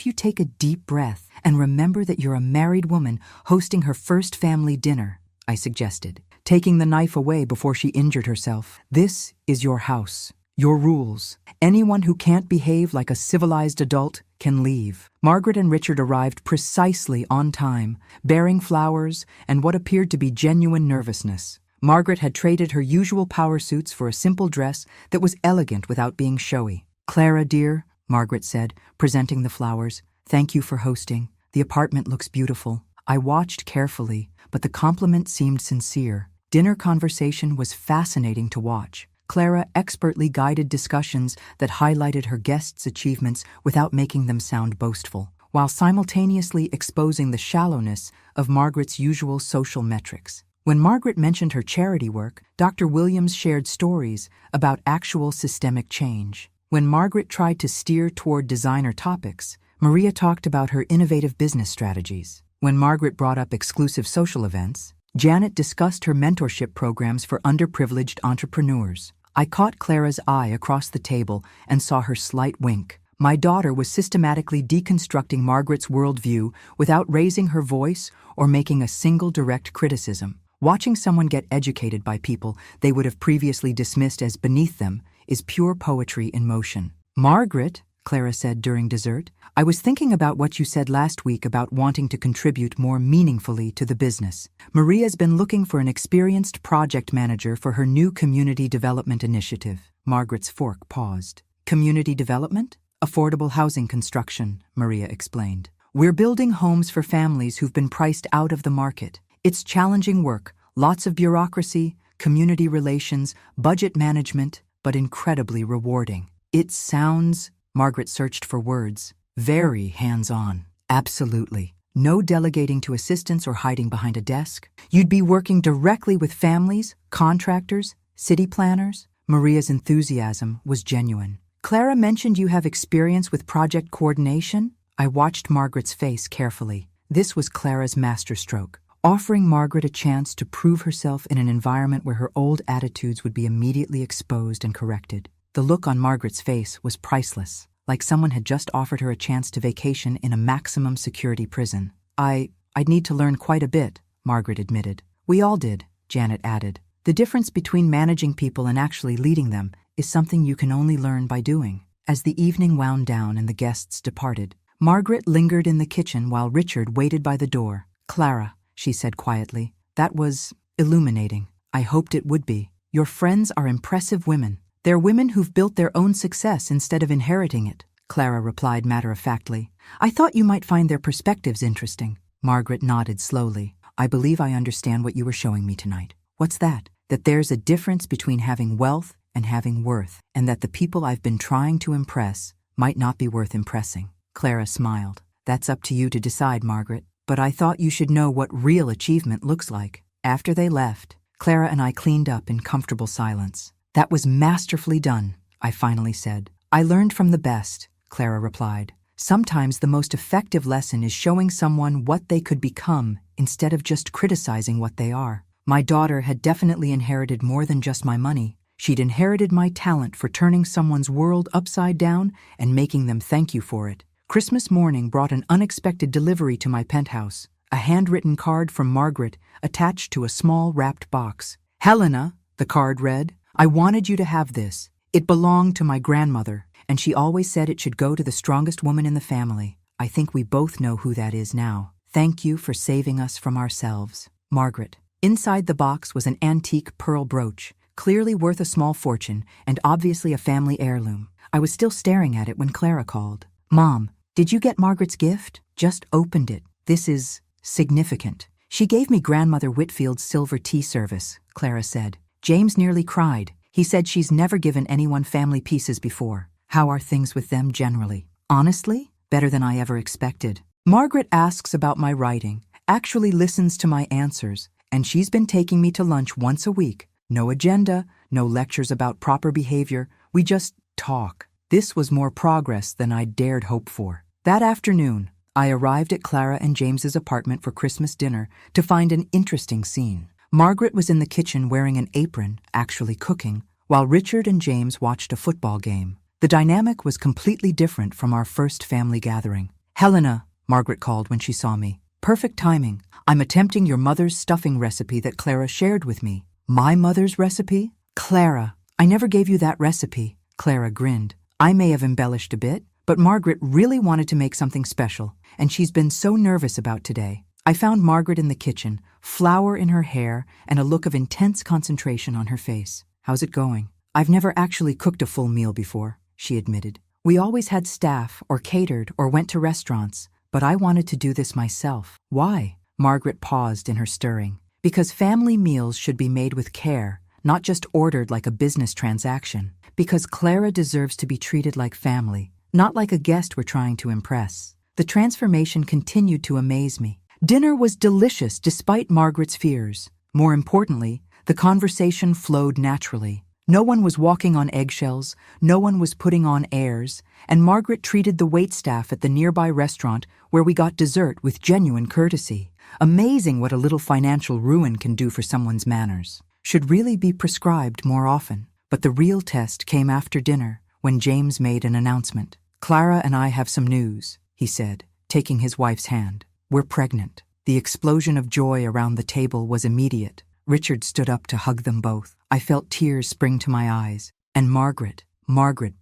you take a deep breath and remember that you're a married woman hosting her first family dinner? I suggested, taking the knife away before she injured herself. This is your house, your rules. Anyone who can't behave like a civilized adult can leave. Margaret and Richard arrived precisely on time, bearing flowers and what appeared to be genuine nervousness. Margaret had traded her usual power suits for a simple dress that was elegant without being showy. "Clara, dear," Margaret said, presenting the flowers, "thank you for hosting. The apartment looks beautiful." I watched carefully, but the compliment seemed sincere. Dinner conversation was fascinating to watch. Clara expertly guided discussions that highlighted her guests' achievements without making them sound boastful, while simultaneously exposing the shallowness of Margaret's usual social metrics. When Margaret mentioned her charity work, Dr. Williams shared stories about actual systemic change. When Margaret tried to steer toward designer topics, Maria talked about her innovative business strategies. When Margaret brought up exclusive social events, Janet discussed her mentorship programs for underprivileged entrepreneurs. I caught Clara's eye across the table and saw her slight wink. My daughter was systematically deconstructing Margaret's worldview without raising her voice or making a single direct criticism. Watching someone get educated by people they would have previously dismissed as beneath them is pure poetry in motion. "Margaret," Clara said during dessert, "I was thinking about what you said last week about wanting to contribute more meaningfully to the business. Maria's been looking for an experienced project manager for her new community development initiative." Margaret's fork paused. "Community development? Affordable housing construction," Maria explained. "We're building homes for families who've been priced out of the market. It's challenging work, lots of bureaucracy, community relations, budget management, but incredibly rewarding." "It sounds," Margaret searched for words, "very hands-on." "Absolutely. No delegating to assistants or hiding behind a desk. You'd be working directly with families, contractors, city planners." Maria's enthusiasm was genuine. "Clara mentioned you have experience with project coordination." I watched Margaret's face carefully. This was Clara's masterstroke, offering Margaret a chance to prove herself in an environment where her old attitudes would be immediately exposed and corrected. The look on Margaret's face was priceless, like someone had just offered her a chance to vacation in a maximum security prison. I'd need to learn quite a bit," Margaret admitted. "We all did," Janet added. "The difference between managing people and actually leading them is something you can only learn by doing." As the evening wound down and the guests departed, Margaret lingered in the kitchen while Richard waited by the door. "Clara," she said quietly, "that was illuminating. I hoped it would be. Your friends are impressive women. They're women who've built their own success instead of inheriting it," Clara replied matter-of-factly. "I thought you might find their perspectives interesting." Margaret nodded slowly. "I believe I understand what you were showing me tonight." "What's that?" "That there's a difference between having wealth and having worth, and that the people I've been trying to impress might not be worth impressing." Clara smiled. "That's up to you to decide, Margaret. But I thought you should know what real achievement looks like." After they left, Clara and I cleaned up in comfortable silence. "That was masterfully done," I finally said. "I learned from the best," Clara replied. "Sometimes the most effective lesson is showing someone what they could become instead of just criticizing what they are." My daughter had definitely inherited more than just my money. She'd inherited my talent for turning someone's world upside down and making them thank you for it. Christmas morning brought an unexpected delivery to my penthouse, a handwritten card from Margaret attached to a small wrapped box. "Helena," the card read, "I wanted you to have this. It belonged to my grandmother, and she always said it should go to the strongest woman in the family. I think we both know who that is now. Thank you for saving us from ourselves. Margaret." Inside the box was an antique pearl brooch, clearly worth a small fortune and obviously a family heirloom. I was still staring at it when Clara called. "Mom, did you get Margaret's gift?" "Just opened it. This is significant." "She gave me Grandmother Whitfield's silver tea service," Clara said. "James nearly cried. He said she's never given anyone family pieces before." "How are things with them generally?" "Honestly, better than I ever expected. Margaret asks about my writing, actually listens to my answers, and she's been taking me to lunch once a week. No agenda, no lectures about proper behavior. We just talk." This was more progress than I'd dared hope for. That afternoon, I arrived at Clara and James's apartment for Christmas dinner to find an interesting scene. Margaret was in the kitchen wearing an apron, actually cooking, while Richard and James watched a football game. The dynamic was completely different from our first family gathering. "Helena," Margaret called when she saw me. "Perfect timing. I'm attempting your mother's stuffing recipe that Clara shared with me." "My mother's recipe?" "Clara, I never gave you that recipe." Clara grinned. "I may have embellished a bit, but Margaret really wanted to make something special, and she's been so nervous about today." I found Margaret in the kitchen, flour in her hair and a look of intense concentration on her face. "How's it going?" "I've never actually cooked a full meal before," she admitted. "We always had staff or catered or went to restaurants, but I wanted to do this myself." "Why?" Margaret paused in her stirring. "Because family meals should be made with care, not just ordered like a business transaction. Because Clara deserves to be treated like family, not like a guest we're trying to impress." The transformation continued to amaze me. Dinner was delicious despite Margaret's fears. More importantly, the conversation flowed naturally. No one was walking on eggshells, no one was putting on airs, and Margaret treated the waitstaff at the nearby restaurant where we got dessert with genuine courtesy. Amazing what a little financial ruin can do for someone's manners. Should really be prescribed more often. But the real test came after dinner, when James made an announcement. "Clara and I have some news," he said, taking his wife's hand. "We're pregnant." The explosion of joy around the table was immediate. Richard stood up to hug them both. I felt tears spring to my eyes. And Margaret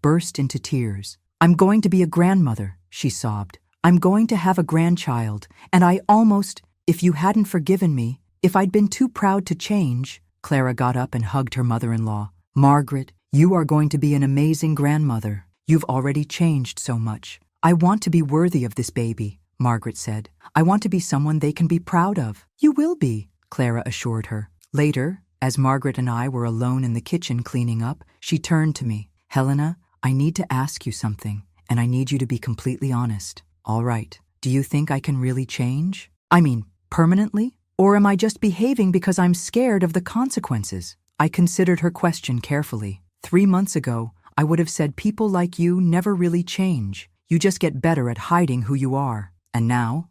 burst into tears. "I'm going to be a grandmother," she sobbed. "I'm going to have a grandchild, and I almost, if you hadn't forgiven me, if I'd been too proud to change." Clara got up and hugged her mother-in-law. "Margaret, you are going to be an amazing grandmother. You've already changed so much. I want to be worthy of this baby," Margaret said. "I want to be someone they can be proud of." "You will be," Clara assured her. Later, as Margaret and I were alone in the kitchen cleaning up, she turned to me. "Helena, I need to ask you something, and I need you to be completely honest." "All right. Do you think I can really change? I mean, permanently? Or am I just behaving because I'm scared of the consequences?" I considered her question carefully. 3 months ago, I would have said people like you never really change. You just get better at hiding who you are. And now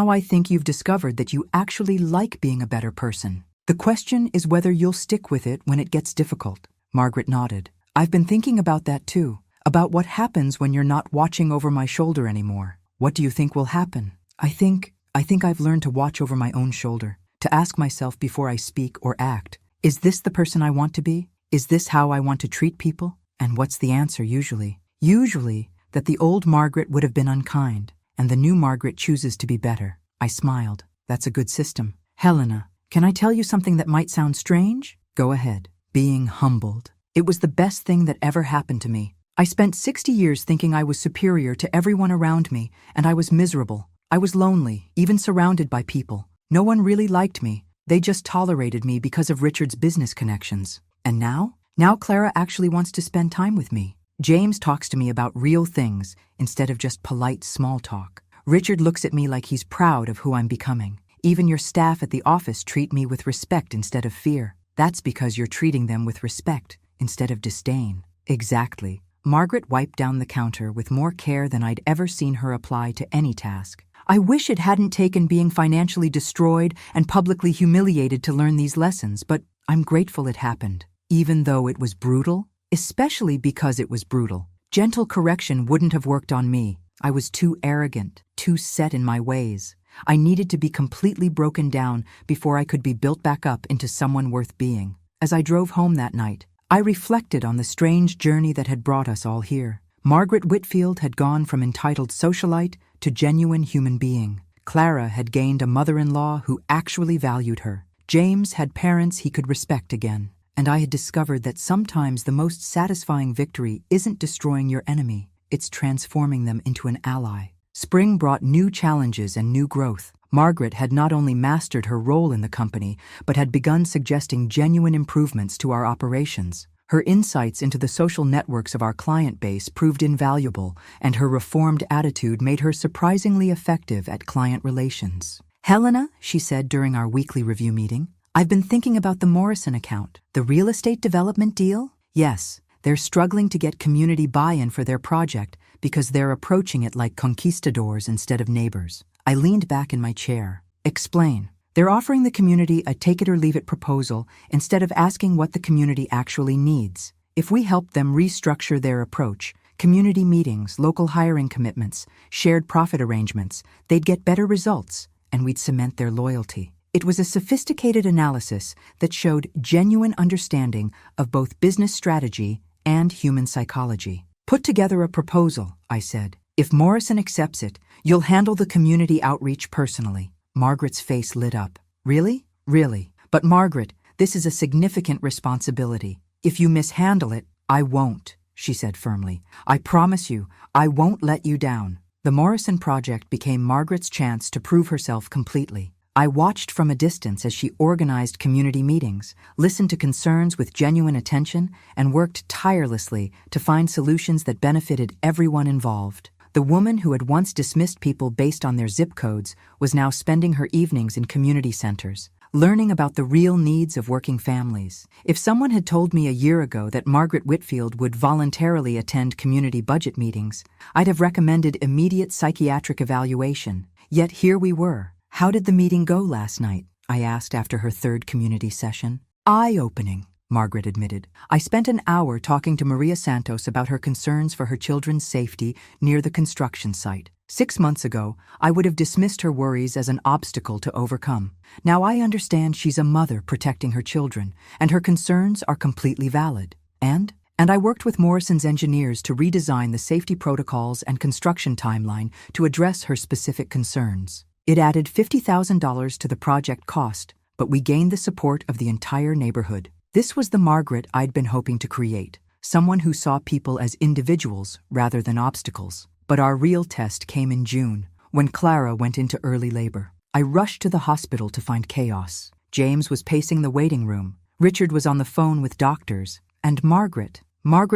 I think you've discovered that you actually like being a better person. The question is whether you'll stick with it when it gets difficult." Margaret nodded. "I've been thinking about that too, about what happens when you're not watching over my shoulder anymore." "What do you think will happen?" I think I've learned to watch over my own shoulder, to ask myself before I speak or act, is this the person I want to be? Is this how I want to treat people? And what's the answer usually? Usually, that the old Margaret would have been unkind, and the new Margaret chooses to be better. I smiled. That's a good system. "Helena, can I tell you something that might sound strange?" "Go ahead." "Being humbled. It was the best thing that ever happened to me. I spent 60 years thinking I was superior to everyone around me, and I was miserable. I was lonely, even surrounded by people. No one really liked me. They just tolerated me because of Richard's business connections. And now Clara actually wants to spend time with me. James talks to me about real things instead of just polite small talk. Richard looks at me like he's proud of who I'm becoming. Even your staff at the office treat me with respect instead of fear. That's because you're treating them with respect instead of disdain." "Exactly." Margaret wiped down the counter with more care than I'd ever seen her apply to any task. "I wish it hadn't taken being financially destroyed and publicly humiliated to learn these lessons, but I'm grateful it happened. Even though it was brutal, especially because it was brutal. Gentle correction wouldn't have worked on me. I was too arrogant, too set in my ways. I needed to be completely broken down before I could be built back up into someone worth being." As I drove home that night, I reflected on the strange journey that had brought us all here. Margaret Whitfield had gone from entitled socialite to genuine human being. Clara had gained a mother-in-law who actually valued her. James had parents he could respect again. And I had discovered that sometimes the most satisfying victory isn't destroying your enemy, it's transforming them into an ally. Spring brought new challenges and new growth. Margaret had not only mastered her role in the company, but had begun suggesting genuine improvements to our operations. Her insights into the social networks of our client base proved invaluable, and her reformed attitude made her surprisingly effective at client relations. "Helena," she said during our weekly review meeting, "I've been thinking about the Morrison account. The real estate development deal? Yes, they're struggling to get community buy-in for their project because they're approaching it like conquistadors instead of neighbors." I leaned back in my chair. "Explain." "They're offering the community a take-it-or-leave-it proposal instead of asking what the community actually needs. If we helped them restructure their approach, community meetings, local hiring commitments, shared profit arrangements, they'd get better results, and we'd cement their loyalty. It was a sophisticated analysis that showed genuine understanding of both business strategy and human psychology. Put together a proposal, I said. If Morrison accepts it, you'll handle the community outreach personally. Margaret's face lit up. Really? Really. But Margaret, this is a significant responsibility. If you mishandle it, I won't, she said firmly. I promise you, I won't let you down. The Morrison project became Margaret's chance to prove herself completely. I watched from a distance as she organized community meetings, listened to concerns with genuine attention, and worked tirelessly to find solutions that benefited everyone involved. The woman who had once dismissed people based on their zip codes was now spending her evenings in community centers, learning about the real needs of working families. If someone had told me a year ago that Margaret Whitfield would voluntarily attend community budget meetings, I'd have recommended immediate psychiatric evaluation. Yet here we were. How did the meeting go last night? I asked after her third community session. Eye-opening, Margaret admitted. I spent an hour talking to Maria Santos about her concerns for her children's safety near the construction site. 6 months ago, I would have dismissed her worries as an obstacle to overcome. Now I understand she's a mother protecting her children, and her concerns are completely valid. And I worked with Morrison's engineers to redesign the safety protocols and construction timeline to address her specific concerns. It added $50,000 to the project cost, but we gained the support of the entire neighborhood. This was the Margaret I'd been hoping to create, someone who saw people as individuals rather than obstacles. But our real test came in June, when Clara went into early labor. I rushed to the hospital to find chaos. James was pacing the waiting room, Richard was on the phone with doctors, and Margaret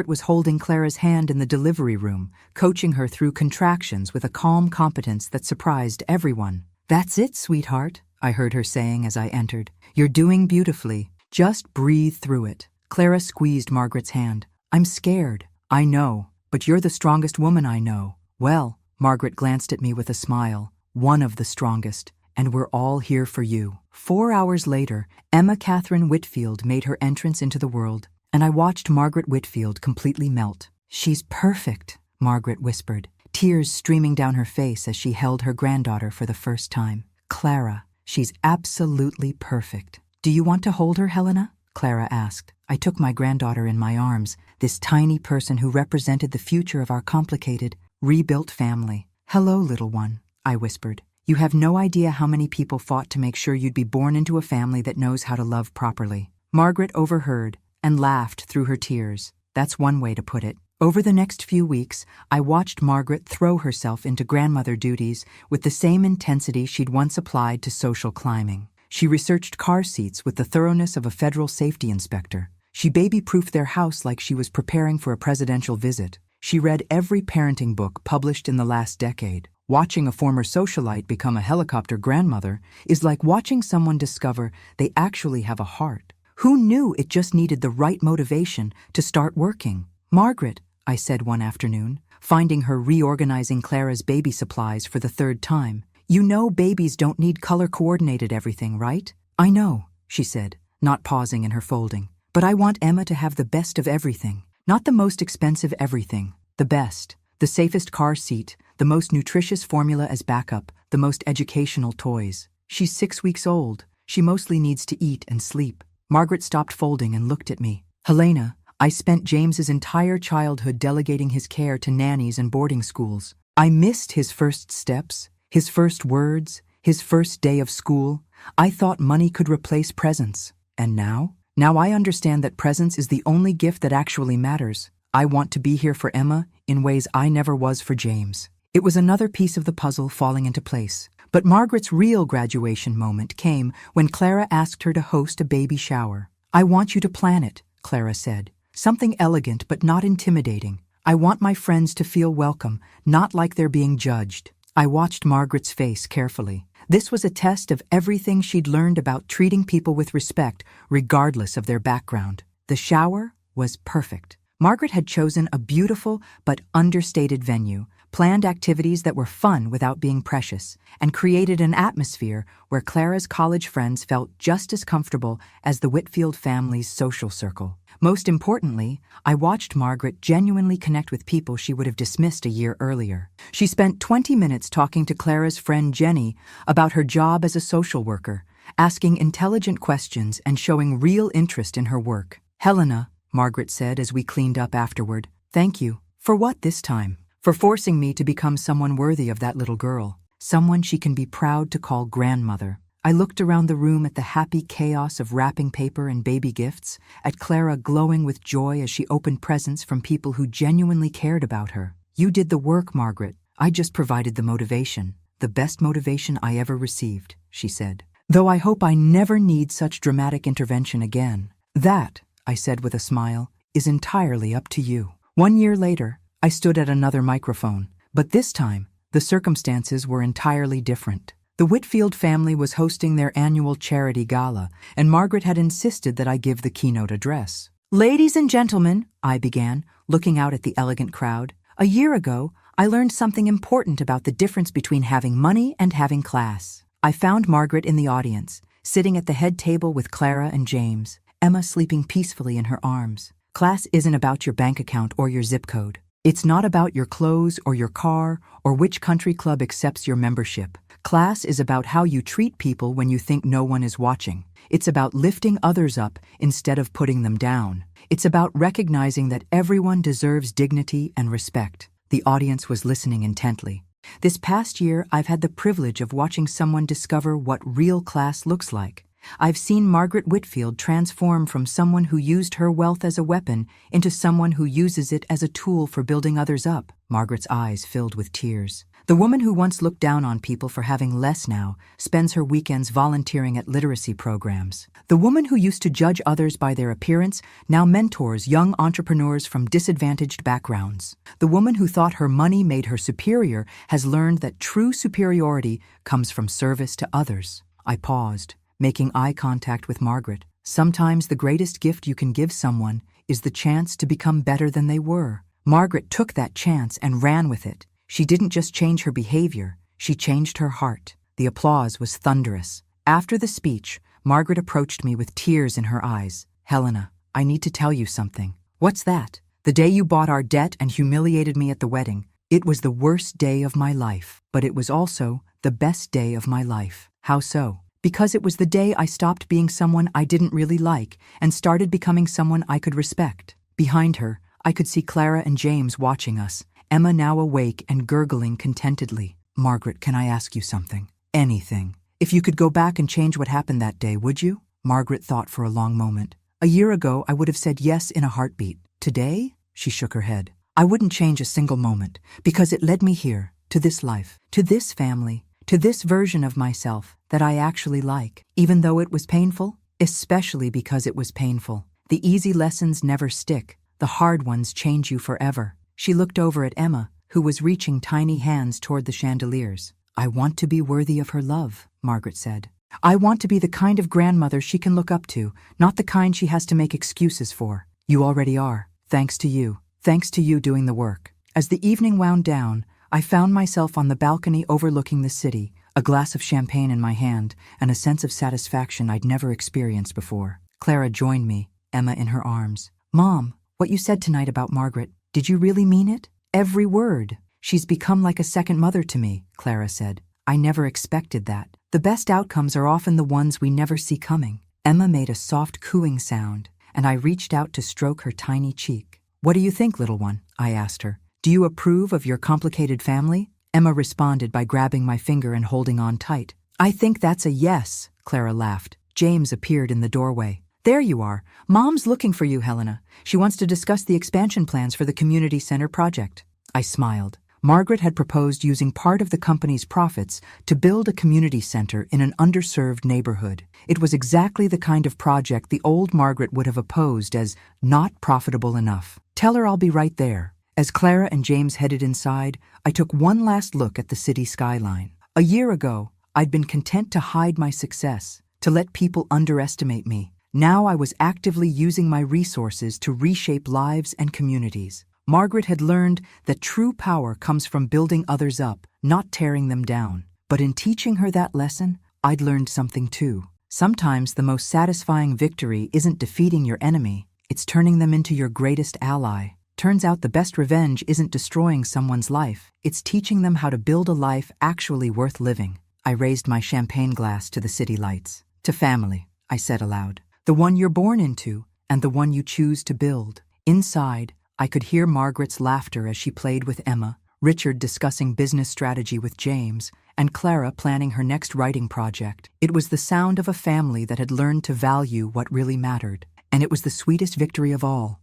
was holding Clara's hand in the delivery room, coaching her through contractions with a calm competence that surprised everyone. "That's it, sweetheart," I heard her saying as I entered. "You're doing beautifully. Just breathe through it." Clara squeezed Margaret's hand. "I'm scared." "I know, but you're the strongest woman I know." "Well," Margaret glanced at me with a smile, "one of the strongest, and we're all here for you." 4 hours later, Emma Catherine Whitfield made her entrance into the world, and I watched Margaret Whitfield completely melt. "She's perfect," Margaret whispered, tears streaming down her face as she held her granddaughter for the first time. "Clara, she's absolutely perfect." "Do you want to hold her, Helena?" Clara asked. I took my granddaughter in my arms, this tiny person who represented the future of our complicated, rebuilt family. "Hello, little one," I whispered. "You have no idea how many people fought to make sure you'd be born into a family that knows how to love properly." Margaret overheard and laughed through her tears. That's one way to put it. Over the next few weeks, I watched Margaret throw herself into grandmother duties with the same intensity she'd once applied to social climbing. She researched car seats with the thoroughness of a federal safety inspector. She baby-proofed their house like she was preparing for a presidential visit. She read every parenting book published in the last decade. Watching a former socialite become a helicopter grandmother is like watching someone discover they actually have a heart. Who knew it just needed the right motivation to start working? "Margaret," I said one afternoon, finding her reorganizing Clara's baby supplies for the third time, "you know babies don't need color-coordinated everything, right?" "I know," she said, not pausing in her folding. "But I want Emma to have the best of everything. Not the most expensive everything, the best. The safest car seat, the most nutritious formula as backup, the most educational toys. She's 6 weeks old. She mostly needs to eat and sleep." Margaret stopped folding and looked at me. "Helena, I spent James's entire childhood delegating his care to nannies and boarding schools. I missed his first steps, his first words, his first day of school. I thought money could replace presence. And now? Now I understand that presence is the only gift that actually matters. I want to be here for Emma in ways I never was for James." It was another piece of the puzzle falling into place. But Margaret's real graduation moment came when Clara asked her to host a baby shower. "I want you to plan it," Clara said. "Something elegant but not intimidating. I want my friends to feel welcome, not like they're being judged." I watched Margaret's face carefully. This was a test of everything she'd learned about treating people with respect, regardless of their background. The shower was perfect. Margaret had chosen a beautiful but understated venue, planned activities that were fun without being precious, and created an atmosphere where Clara's college friends felt just as comfortable as the Whitfield family's social circle. Most importantly, I watched Margaret genuinely connect with people she would have dismissed a year earlier. She spent 20 minutes talking to Clara's friend Jenny about her job as a social worker, asking intelligent questions and showing real interest in her work. "Helena," Margaret said as we cleaned up afterward, "thank you. For what this time? For forcing me to become someone worthy of that little girl, someone she can be proud to call grandmother." I looked around the room at the happy chaos of wrapping paper and baby gifts, at Clara glowing with joy as she opened presents from people who genuinely cared about her. "You did the work, Margaret. I just provided the motivation. The best motivation I ever received," she said. "Though I hope I never need such dramatic intervention again." "That," I said with a smile, "is entirely up to you." 1 year later, I stood at another microphone, but this time, the circumstances were entirely different. The Whitfield family was hosting their annual charity gala, and Margaret had insisted that I give the keynote address. "Ladies and gentlemen," I began, looking out at the elegant crowd, "a year ago, I learned something important about the difference between having money and having class." I found Margaret in the audience, sitting at the head table with Clara and James, Emma sleeping peacefully in her arms. Class isn't about your bank account or your zip code. It's not about your clothes or your car or which country club accepts your membership. Class is about how you treat people when you think no one is watching. It's about lifting others up instead of putting them down. It's about recognizing that everyone deserves dignity and respect. The audience was listening intently. This past year, I've had the privilege of watching someone discover what real class looks like. I've seen Margaret Whitfield transform from someone who used her wealth as a weapon into someone who uses it as a tool for building others up. Margaret's eyes filled with tears. The woman who once looked down on people for having less now spends her weekends volunteering at literacy programs. The woman who used to judge others by their appearance now mentors young entrepreneurs from disadvantaged backgrounds. The woman who thought her money made her superior has learned that true superiority comes from service to others. I paused, making eye contact with Margaret. Sometimes the greatest gift you can give someone is the chance to become better than they were. Margaret took that chance and ran with it. She didn't just change her behavior, she changed her heart. The applause was thunderous. After the speech, Margaret approached me with tears in her eyes. "Helena, I need to tell you something." "What's that?" "The day you bought our debt and humiliated me at the wedding. It was the worst day of my life, but it was also the best day of my life." "How so?" "Because it was the day I stopped being someone I didn't really like and started becoming someone I could respect." Behind her, I could see Clara and James watching us, Emma now awake and gurgling contentedly. "Margaret, can I ask you something?" "Anything. If you could go back and change what happened that day, would you?" Margaret thought for a long moment. "A year ago, I would have said yes in a heartbeat. Today?" She shook her head. "I wouldn't change a single moment, because it led me here, to this life, to this family, to this version of myself that I actually like, even though it was painful, especially because it was painful. The easy lessons never stick. The hard ones change you forever." She looked over at Emma, who was reaching tiny hands toward the chandeliers. "I want to be worthy of her love," Margaret said. "I want to be the kind of grandmother she can look up to, not the kind she has to make excuses for." "You already are, thanks to you. Thanks to you doing the work." As the evening wound down, I found myself on the balcony overlooking the city, a glass of champagne in my hand, and a sense of satisfaction I'd never experienced before. Clara joined me, Emma in her arms. "Mom, what you said tonight about Margaret, did you really mean it?" "Every word. She's become like a second mother to me," Clara said. "I never expected that. The best outcomes are often the ones we never see coming." Emma made a soft cooing sound, and I reached out to stroke her tiny cheek. "What do you think, little one?" I asked her. "Do you approve of your complicated family?" Emma responded by grabbing my finger and holding on tight. "I think that's a yes," Clara laughed. James appeared in the doorway. "There you are. Mom's looking for you, Helena. She wants to discuss the expansion plans for the community center project." I smiled. Margaret had proposed using part of the company's profits to build a community center in an underserved neighborhood. It was exactly the kind of project the old Margaret would have opposed as not profitable enough. "Tell her I'll be right there." As Clara and James headed inside, I took one last look at the city skyline. A year ago, I'd been content to hide my success, to let people underestimate me. Now I was actively using my resources to reshape lives and communities. Margaret had learned that true power comes from building others up, not tearing them down. But in teaching her that lesson, I'd learned something too. Sometimes the most satisfying victory isn't defeating your enemy, it's turning them into your greatest ally. Turns out the best revenge isn't destroying someone's life, it's teaching them how to build a life actually worth living. I raised my champagne glass to the city lights. To family, I said aloud. The one you're born into, and the one you choose to build. Inside, I could hear Margaret's laughter as she played with Emma, Richard discussing business strategy with James, and Clara planning her next writing project. It was the sound of a family that had learned to value what really mattered, and it was the sweetest victory of all.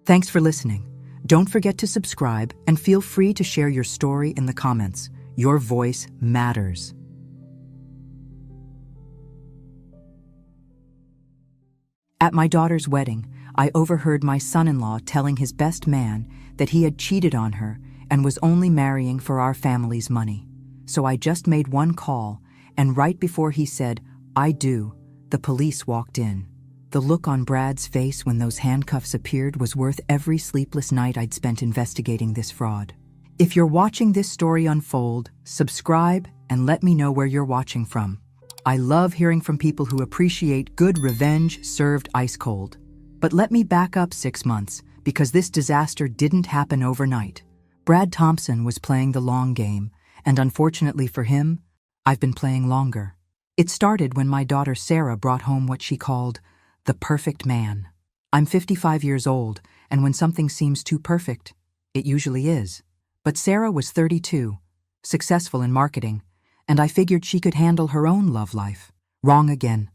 Thanks for listening. Don't forget to subscribe and feel free to share your story in the comments. Your voice matters. At my daughter's wedding, I overheard my son-in-law telling his best man that he had cheated on her and was only marrying for our family's money. So I just made one call, and right before he said, "I do," the police walked in. The look on Brad's face when those handcuffs appeared was worth every sleepless night I'd spent investigating this fraud. If you're watching this story unfold, subscribe and let me know where you're watching from. I love hearing from people who appreciate good revenge served ice cold. But let me back up 6 months, because this disaster didn't happen overnight. Brad Thompson was playing the long game, and unfortunately for him, I've been playing longer. It started when my daughter Sarah brought home what she called the perfect man. I'm 55 years old, and when something seems too perfect, it usually is. But Sarah was 32, successful in marketing, and I figured she could handle her own love life. Wrong again.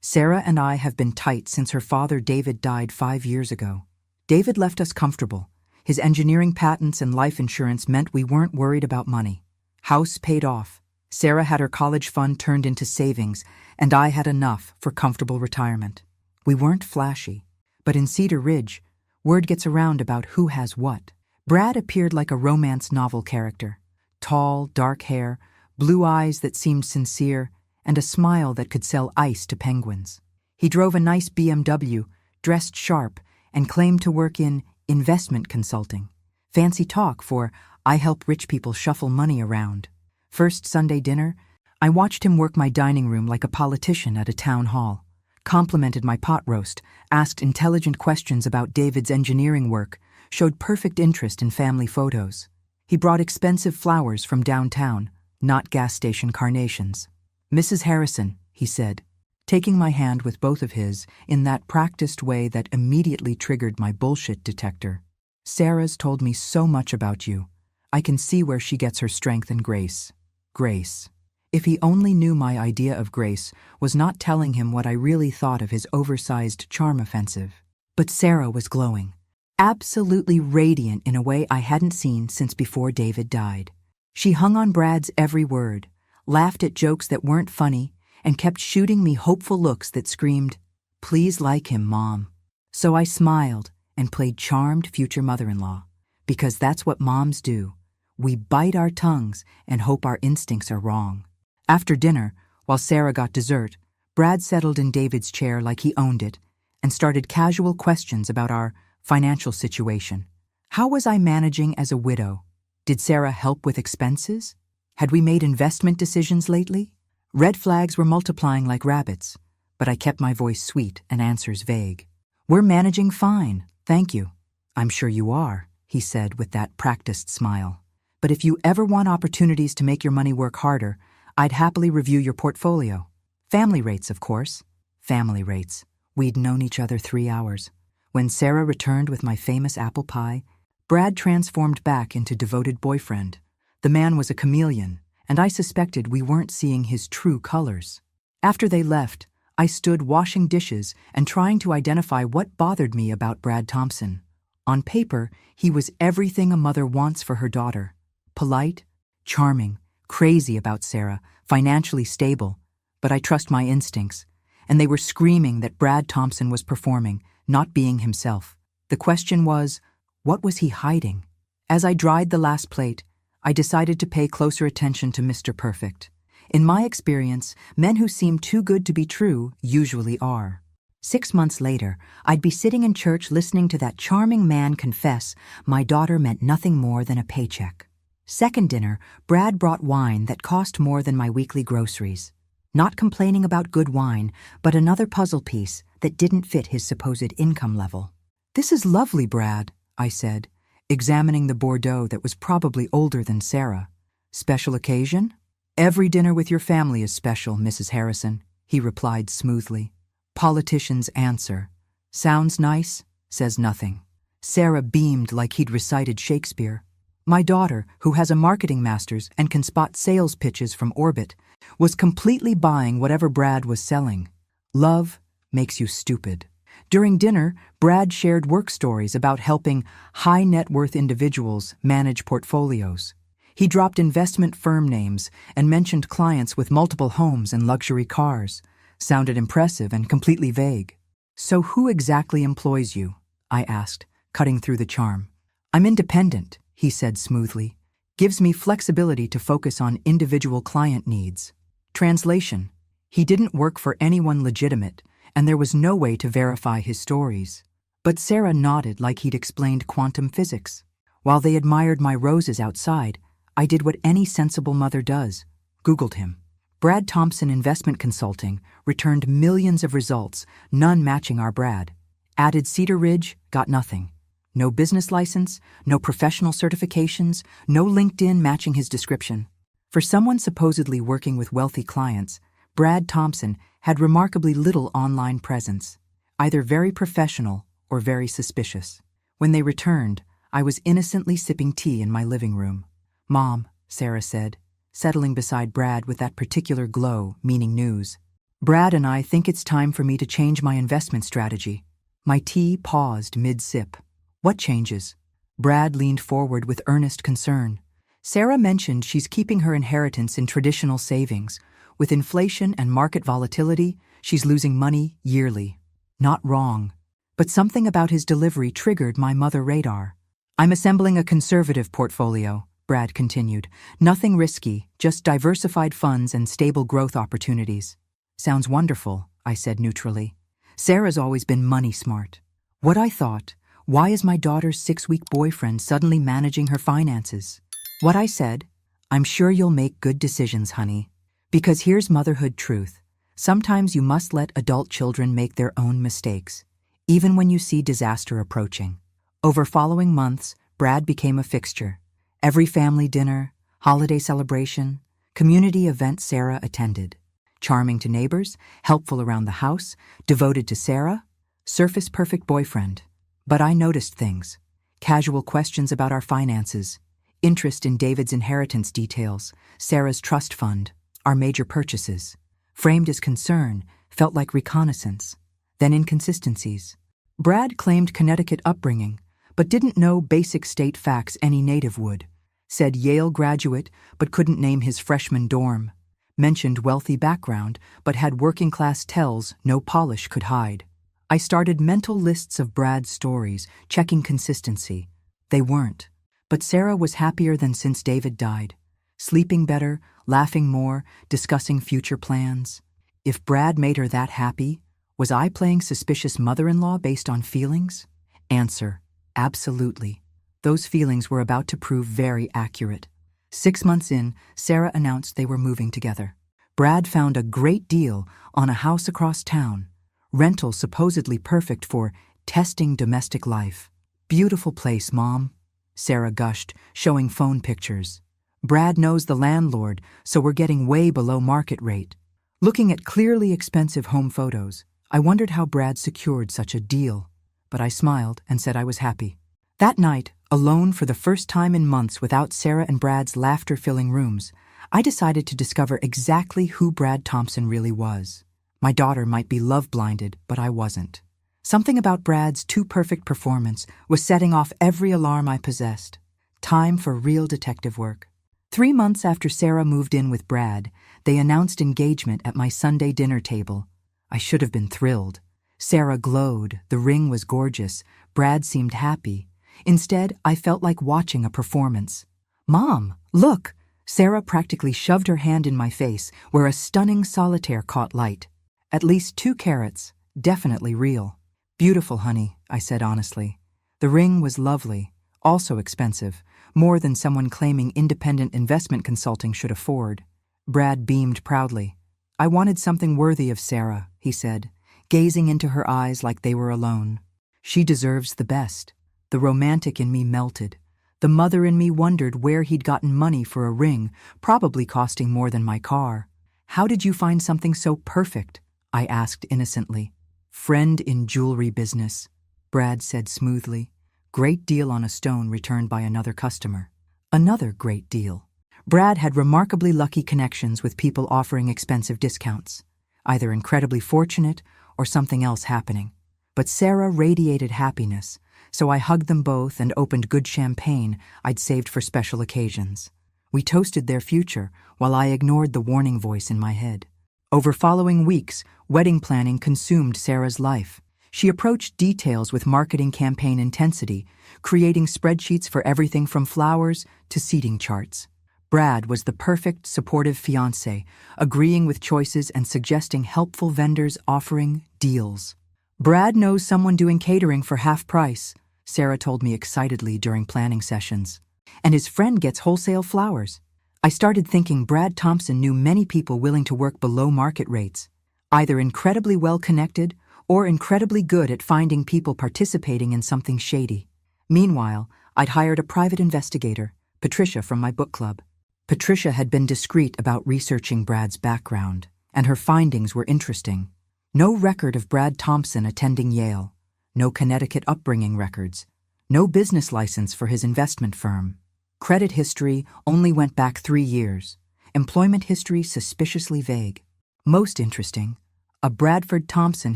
Sarah and I have been tight since her father David died 5 years ago. David left us comfortable. His engineering patents and life insurance meant we weren't worried about money. House paid off. Sarah had her college fund turned into savings, and I had enough for comfortable retirement. We weren't flashy, but in Cedar Ridge, word gets around about who has what. Brad appeared like a romance novel character. Tall, dark hair, blue eyes that seemed sincere, and a smile that could sell ice to penguins. He drove a nice BMW, dressed sharp, and claimed to work in investment consulting. Fancy talk for I help rich people shuffle money around. First Sunday dinner, I watched him work my dining room like a politician at a town hall, complimented my pot roast, asked intelligent questions about David's engineering work, showed perfect interest in family photos. He brought expensive flowers from downtown, not gas station carnations. "Mrs. Harrison," he said, taking my hand with both of his in that practiced way that immediately triggered my bullshit detector. "Sarah's told me so much about you. I can see where she gets her strength and grace." Grace. If he only knew my idea of grace was not telling him what I really thought of his oversized charm offensive. But Sarah was glowing, absolutely radiant in a way I hadn't seen since before David died. She hung on Brad's every word, laughed at jokes that weren't funny, and kept shooting me hopeful looks that screamed, "Please like him, Mom." So I smiled and played charmed future mother-in-law, because that's what moms do. We bite our tongues and hope our instincts are wrong. After dinner, while Sarah got dessert, Brad settled in David's chair like he owned it and started casual questions about our financial situation. How was I managing as a widow? Did Sarah help with expenses? Had we made investment decisions lately? Red flags were multiplying like rabbits, but I kept my voice sweet and answers vague. "We're managing fine, thank you." "I'm sure you are," he said with that practiced smile. "But if you ever want opportunities to make your money work harder, I'd happily review your portfolio. Family rates, of course." Family rates. We'd known each other 3 hours. When Sarah returned with my famous apple pie, Brad transformed back into devoted boyfriend. The man was a chameleon, and I suspected we weren't seeing his true colors. After they left, I stood washing dishes and trying to identify what bothered me about Brad Thompson. On paper, he was everything a mother wants for her daughter. Polite, charming, crazy about Sarah, financially stable, but I trust my instincts, and they were screaming that Brad Thompson was performing, not being himself. The question was, what was he hiding? As I dried the last plate, I decided to pay closer attention to Mr. Perfect. In my experience, men who seem too good to be true usually are. 6 months later, I'd be sitting in church listening to that charming man confess my daughter meant nothing more than a paycheck. Second dinner, Brad brought wine that cost more than my weekly groceries. Not complaining about good wine, but another puzzle piece that didn't fit his supposed income level. "This is lovely, Brad," I said, examining the Bordeaux that was probably older than Sarah. "Special occasion?" "Every dinner with your family is special, Mrs. Harrison," he replied smoothly. Politicians answer. "Sounds nice," says nothing. Sarah beamed like he'd recited Shakespeare. My daughter, who has a marketing master's and can spot sales pitches from orbit, was completely buying whatever Brad was selling. Love makes you stupid. During dinner, Brad shared work stories about helping high-net-worth individuals manage portfolios. He dropped investment firm names and mentioned clients with multiple homes and luxury cars. Sounded impressive and completely vague. "So who exactly employs you?" I asked, cutting through the charm. "I'm independent," he said smoothly. "Gives me flexibility to focus on individual client needs." Translation: he didn't work for anyone legitimate, and there was no way to verify his stories. But Sarah nodded like he'd explained quantum physics. While they admired my roses outside, I did what any sensible mother does: Googled him. Brad Thompson Investment Consulting returned millions of results, none matching our Brad. Added Cedar Ridge, got nothing. No business license, no professional certifications, no LinkedIn matching his description. For someone supposedly working with wealthy clients, Brad Thompson had remarkably little online presence, either very professional or very suspicious. When they returned, I was innocently sipping tea in my living room. "Mom," Sarah said, settling beside Brad with that particular glow, meaning news. "Brad and I think it's time for me to change my investment strategy." My tea paused mid-sip. "What changes?" Brad leaned forward with earnest concern. "Sarah mentioned she's keeping her inheritance in traditional savings. With inflation and market volatility, she's losing money yearly." Not wrong. But something about his delivery triggered my mother radar. "I'm assembling a conservative portfolio," Brad continued. "Nothing risky, just diversified funds and stable growth opportunities." "Sounds wonderful," I said neutrally. Sarah's always been money smart. What I thought, why is my daughter's 6-week boyfriend suddenly managing her finances? What I said, "I'm sure you'll make good decisions, honey. Because here's motherhood truth. Sometimes you must let adult children make their own mistakes, even when you see disaster approaching." Over following months, Brad became a fixture. Every family dinner, holiday celebration, community event Sarah attended. Charming to neighbors, helpful around the house, devoted to Sarah, surface-perfect boyfriend. But I noticed things. Casual questions about our finances, interest in David's inheritance details, Sarah's trust fund, our major purchases. Framed as concern, felt like reconnaissance. Then inconsistencies. Brad claimed Connecticut upbringing, but didn't know basic state facts any native would. Said Yale graduate, but couldn't name his freshman dorm. Mentioned wealthy background, but had working-class tells no polish could hide. I started mental lists of Brad's stories, checking consistency. They weren't. But Sarah was happier than since David died. Sleeping better, laughing more, discussing future plans. If Brad made her that happy, was I playing suspicious mother-in-law based on feelings? Answer: absolutely. Those feelings were about to prove very accurate. 6 months in, Sarah announced they were moving together. Brad found a great deal on a house across town. Rental supposedly perfect for testing domestic life. "Beautiful place, Mom," Sarah gushed, showing phone pictures. "Brad knows the landlord, so we're getting way below market rate." Looking at clearly expensive home photos, I wondered how Brad secured such a deal. But I smiled and said I was happy. That night, alone for the first time in months without Sarah and Brad's laughter-filling rooms, I decided to discover exactly who Brad Thompson really was. My daughter might be love-blinded, but I wasn't. Something about Brad's too-perfect performance was setting off every alarm I possessed. Time for real detective work. 3 months after Sarah moved in with Brad, they announced engagement at my Sunday dinner table. I should have been thrilled. Sarah glowed, the ring was gorgeous, Brad seemed happy. Instead, I felt like watching a performance. "Mom, look!" Sarah practically shoved her hand in my face, where a stunning solitaire caught light. At least 2 carats, Definitely real. Beautiful, honey, I said honestly. The ring was lovely, also expensive, more than someone claiming independent investment consulting should afford. Brad beamed proudly. I wanted something worthy of Sarah, he said, gazing into her eyes like they were alone. She deserves the best. The romantic in me melted. The mother in me wondered where he'd gotten money for a ring, probably costing more than my car. How did you find something so perfect? I asked innocently. Friend in jewelry business, Brad said smoothly. Great deal on a stone returned by another customer. Another great deal. Brad had remarkably lucky connections with people offering expensive discounts, either incredibly fortunate or something else happening. But Sarah radiated happiness, so I hugged them both and opened good champagne I'd saved for special occasions. We toasted their future while I ignored the warning voice in my head. Over following weeks, wedding planning consumed Sarah's life. She approached details with marketing campaign intensity, creating spreadsheets for everything from flowers to seating charts. Brad was the perfect, supportive fiancé, agreeing with choices and suggesting helpful vendors offering deals. Brad knows someone doing catering for half price, Sarah told me excitedly during planning sessions. And his friend gets wholesale flowers. I started thinking Brad Thompson knew many people willing to work below market rates, either incredibly well connected or incredibly good at finding people participating in something shady. Meanwhile, I'd hired a private investigator, Patricia from my book club. Patricia had been discreet about researching Brad's background, and her findings were interesting. No record of Brad Thompson attending Yale, no Connecticut upbringing records, no business license for his investment firm. Credit history only went back 3 years. Employment history suspiciously vague. Most interesting, a Bradford Thompson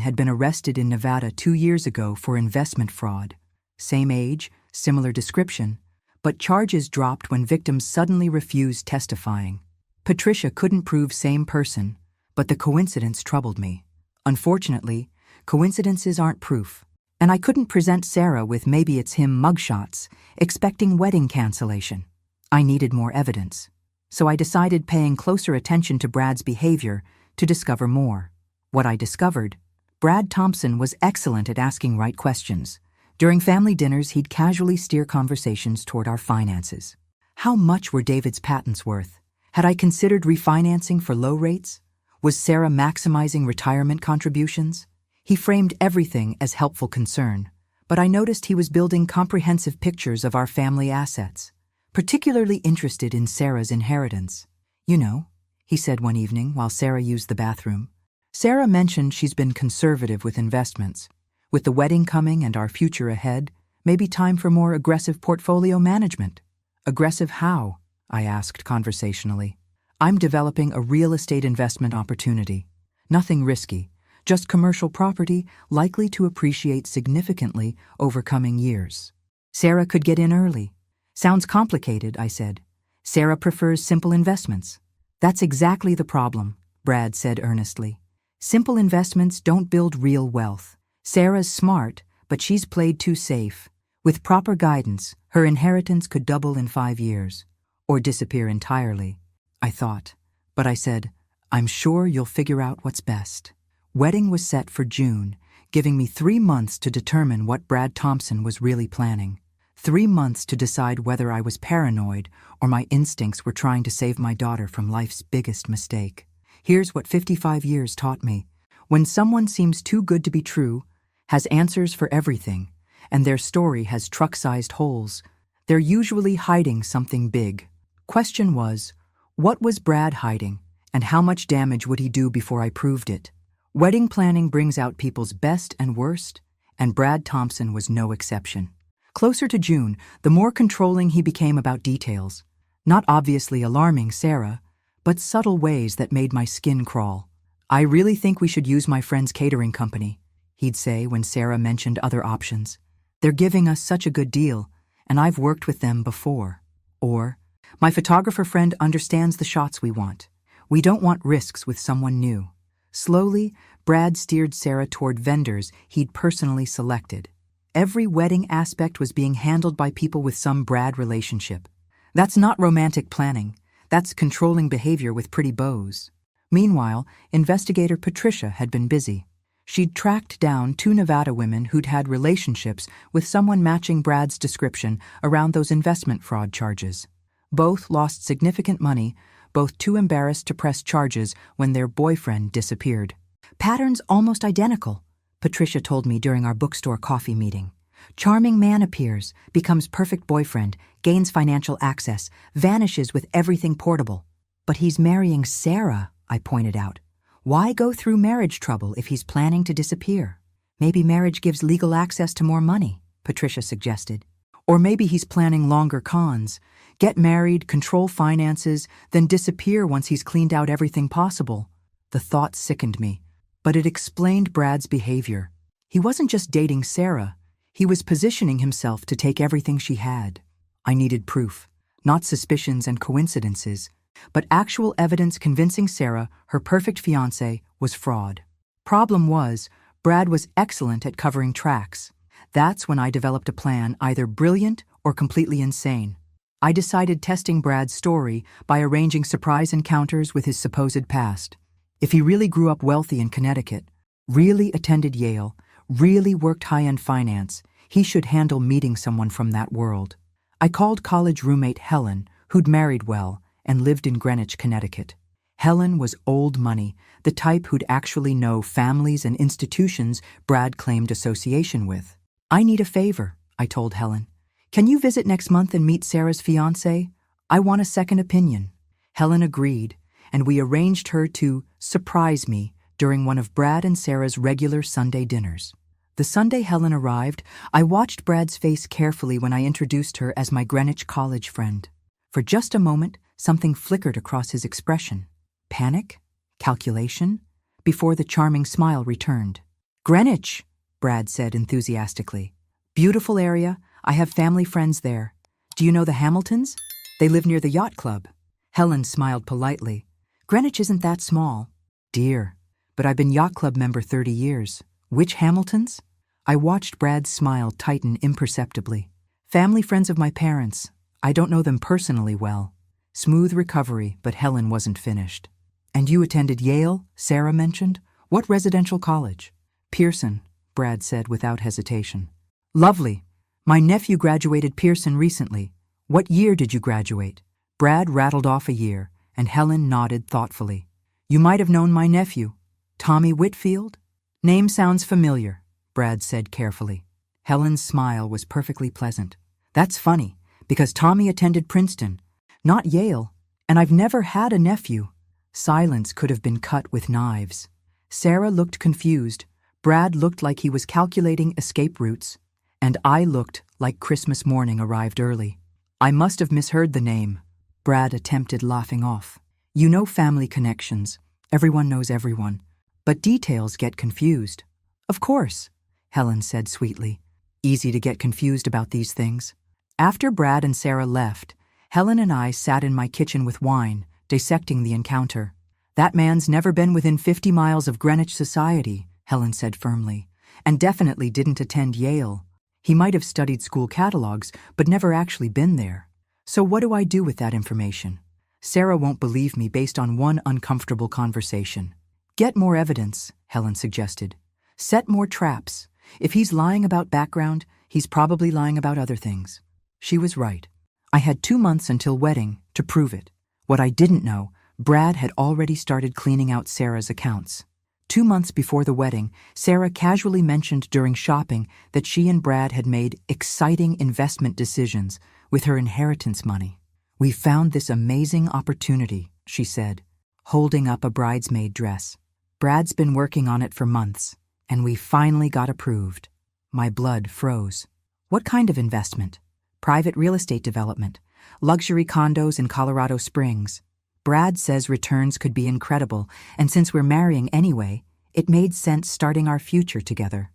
had been arrested in Nevada 2 years ago for investment fraud. Same age, similar description, but charges dropped when victims suddenly refused testifying. Patricia couldn't prove same person, but the coincidence troubled me. Unfortunately, coincidences aren't proof, and I couldn't present Sarah with maybe it's him mugshots, expecting wedding cancellation. I needed more evidence, so I decided paying closer attention to Brad's behavior to discover more. What I discovered, Brad Thompson was excellent at asking right questions. During family dinners, he'd casually steer conversations toward our finances. How much were David's patents worth? Had I considered refinancing for low rates? Was Sarah maximizing retirement contributions? He framed everything as helpful concern, but I noticed he was building comprehensive pictures of our family assets, particularly interested in Sarah's inheritance. You know, he said one evening while Sarah used the bathroom. Sarah mentioned she's been conservative with investments. With the wedding coming and our future ahead, maybe time for more aggressive portfolio management. Aggressive how? I asked conversationally. I'm developing a real estate investment opportunity. Nothing risky, just commercial property likely to appreciate significantly over coming years. Sarah could get in early. Sounds complicated, I said. Sarah prefers simple investments. That's exactly the problem, Brad said earnestly. Simple investments don't build real wealth. Sarah's smart, but she's played too safe. With proper guidance, her inheritance could double in 5 years. Or disappear entirely, I thought. But I said, I'm sure you'll figure out what's best. Wedding was set for June, giving me 3 months to determine what Brad Thompson was really planning. 3 months to decide whether I was paranoid or my instincts were trying to save my daughter from life's biggest mistake. Here's what 55 years taught me. When someone seems too good to be true, has answers for everything, and their story has truck-sized holes, they're usually hiding something big. Question was, what was Brad hiding, and how much damage would he do before I proved it? Wedding planning brings out people's best and worst, and Brad Thompson was no exception. Closer to June, the more controlling he became about details. Not obviously alarming Sarah, but subtle ways that made my skin crawl. I really think we should use my friend's catering company, he'd say when Sarah mentioned other options. They're giving us such a good deal, and I've worked with them before. Or, my photographer friend understands the shots we want. We don't want risks with someone new. Slowly, Brad steered Sarah toward vendors he'd personally selected. Every wedding aspect was being handled by people with some Brad relationship. That's not romantic planning. That's controlling behavior with pretty bows. Meanwhile, investigator Patricia had been busy. She'd tracked down 2 Nevada women who'd had relationships with someone matching Brad's description around those investment fraud charges. Both lost significant money, both too embarrassed to press charges when their boyfriend disappeared. Patterns almost identical, Patricia told me during our bookstore coffee meeting. Charming man appears, becomes perfect boyfriend, gains financial access, vanishes with everything portable. But he's marrying Sarah, I pointed out. Why go through marriage trouble if he's planning to disappear? Maybe marriage gives legal access to more money, Patricia suggested. Or maybe he's planning longer cons. Get married, control finances, then disappear once he's cleaned out everything possible. The thought sickened me, but it explained Brad's behavior. He wasn't just dating Sarah. He was positioning himself to take everything she had. I needed proof, not suspicions and coincidences, but actual evidence convincing Sarah her perfect fiancé was fraud. Problem was, Brad was excellent at covering tracks. That's when I developed a plan either brilliant or completely insane. I decided testing Brad's story by arranging surprise encounters with his supposed past. If he really grew up wealthy in Connecticut, really attended Yale, really worked high-end finance, he should handle meeting someone from that world. I called college roommate Helen, who'd married well and lived in Greenwich, Connecticut. Helen was old money, the type who'd actually know families and institutions Brad claimed association with. I need a favor, I told Helen. Can you visit next month and meet Sarah's fiancé? I want a second opinion. Helen agreed, and we arranged her to surprise me during one of Brad and Sarah's regular Sunday dinners. The Sunday Helen arrived, I watched Brad's face carefully when I introduced her as my Greenwich college friend. For just a moment, something flickered across his expression. Panic? Calculation? Before the charming smile returned. Greenwich, Brad said enthusiastically. Beautiful area. I have family friends there. Do you know the Hamiltons? They live near the yacht club. Helen smiled politely. Greenwich isn't that small. Dear, but I've been yacht club member 30 years. Which Hamiltons? I watched Brad's smile tighten imperceptibly. Family friends of my parents. I don't know them personally well. Smooth recovery, but Helen wasn't finished. And you attended Yale, Sarah mentioned? What residential college? Pearson, Brad said without hesitation. Lovely. My nephew graduated Pearson recently. What year did you graduate? Brad rattled off a year, and Helen nodded thoughtfully. You might have known my nephew. Tommy Whitfield? Name sounds familiar, Brad said carefully. Helen's smile was perfectly pleasant. That's funny, because Tommy attended Princeton, not Yale, and I've never had a nephew. Silence could have been cut with knives. Sarah looked confused, Brad looked like he was calculating escape routes, and I looked like Christmas morning arrived early. I must have misheard the name. Brad attempted laughing off. You know family connections. Everyone knows everyone. But details get confused. Of course, Helen said sweetly. Easy to get confused about these things. After Brad and Sarah left, Helen and I sat in my kitchen with wine, dissecting the encounter. That man's never been within 50 miles of Greenwich society, Helen said firmly, and definitely didn't attend Yale. He might have studied school catalogs, but never actually been there. So what do I do with that information? Sarah won't believe me based on one uncomfortable conversation. Get more evidence, Helen suggested. Set more traps. If he's lying about background, he's probably lying about other things. She was right. I had 2 months until wedding to prove it. What I didn't know, Brad had already started cleaning out Sarah's accounts. 2 months before the wedding, Sarah casually mentioned during shopping that she and Brad had made exciting investment decisions with her inheritance money. We found this amazing opportunity, she said, holding up a bridesmaid dress. Brad's been working on it for months, and we finally got approved. My blood froze. What kind of investment? Private real estate development, luxury condos in Colorado Springs. Brad says returns could be incredible, and since we're marrying anyway, it made sense starting our future together.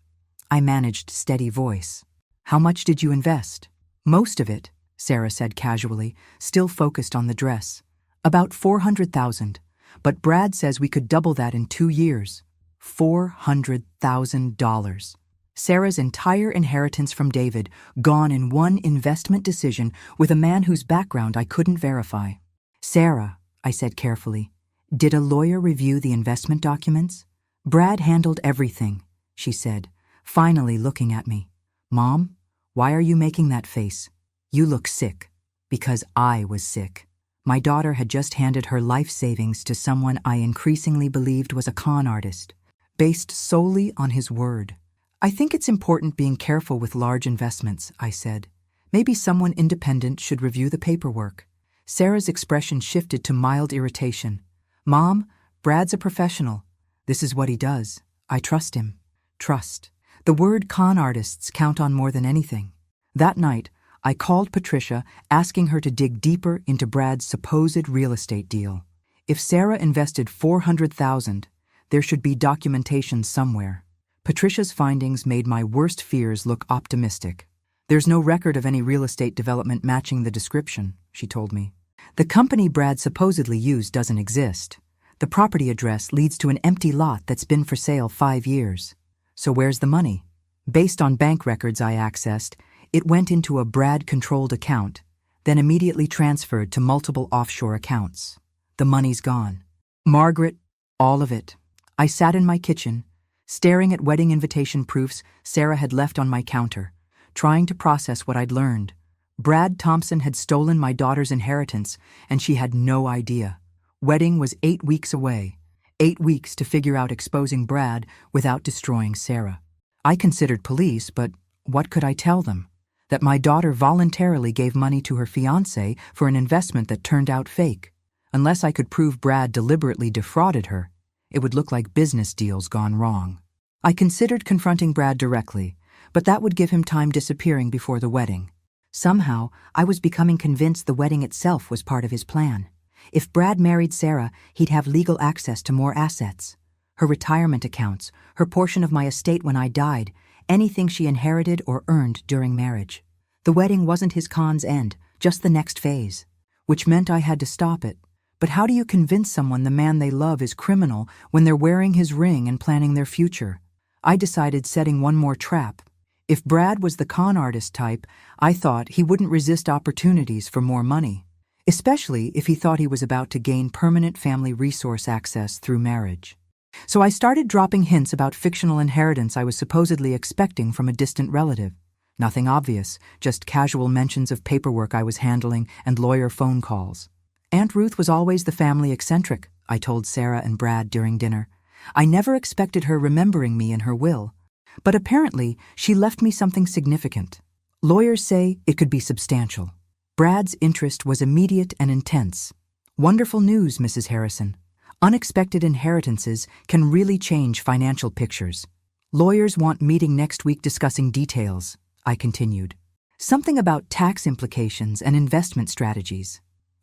I managed steady voice. How much did you invest? Most of it, Sarah said casually, still focused on the dress. About $400,000, but Brad says we could double that in 2 years. $400,000. Sarah's entire inheritance from David gone in one investment decision with a man whose background I couldn't verify. Sarah, I said carefully, did a lawyer review the investment documents? Brad handled everything, she said, finally looking at me. Mom, why are you making that face? You look sick. Because I was sick. My daughter had just handed her life savings to someone I increasingly believed was a con artist, based solely on his word. I think it's important being careful with large investments, I said. Maybe someone independent should review the paperwork. Sarah's expression shifted to mild irritation. Mom, Brad's a professional. This is what he does. I trust him. Trust. The word con artists count on more than anything. That night, I called Patricia, asking her to dig deeper into Brad's supposed real estate deal. If Sarah invested $400,000, there should be documentation somewhere. Patricia's findings made my worst fears look optimistic. There's no record of any real estate development matching the description, she told me. The company Brad supposedly used doesn't exist. The property address leads to an empty lot that's been for sale 5 years. So where's the money? Based on bank records I accessed, it went into a Brad-controlled account, then immediately transferred to multiple offshore accounts. The money's gone. Margaret, all of it. I sat in my kitchen, staring at wedding invitation proofs Sarah had left on my counter, trying to process what I'd learned. Brad Thompson had stolen my daughter's inheritance, and she had no idea. Wedding was 8 weeks away. 8 weeks to figure out exposing Brad without destroying Sarah. I considered police, but what could I tell them? That my daughter voluntarily gave money to her fiancé for an investment that turned out fake. Unless I could prove Brad deliberately defrauded her, it would look like business deals gone wrong. I considered confronting Brad directly, but that would give him time disappearing before the wedding. Somehow, I was becoming convinced the wedding itself was part of his plan. If Brad married Sarah, he'd have legal access to more assets. Her retirement accounts, her portion of my estate when I died, anything she inherited or earned during marriage. The wedding wasn't his con's end, just the next phase, which meant I had to stop it. But how do you convince someone the man they love is criminal when they're wearing his ring and planning their future? I decided setting one more trap. If Brad was the con artist type, I thought he wouldn't resist opportunities for more money, especially if he thought he was about to gain permanent family resource access through marriage. So I started dropping hints about fictional inheritance I was supposedly expecting from a distant relative. Nothing obvious, just casual mentions of paperwork I was handling and lawyer phone calls. Aunt Ruth was always the family eccentric, I told Sarah and Brad during dinner. I never expected her remembering me in her will. But apparently, she left me something significant. Lawyers say it could be substantial. Brad's interest was immediate and intense. Wonderful news, Mrs. Harrison. Unexpected inheritances can really change financial pictures. Lawyers want meeting next week discussing details, I continued. Something about tax implications and investment strategies.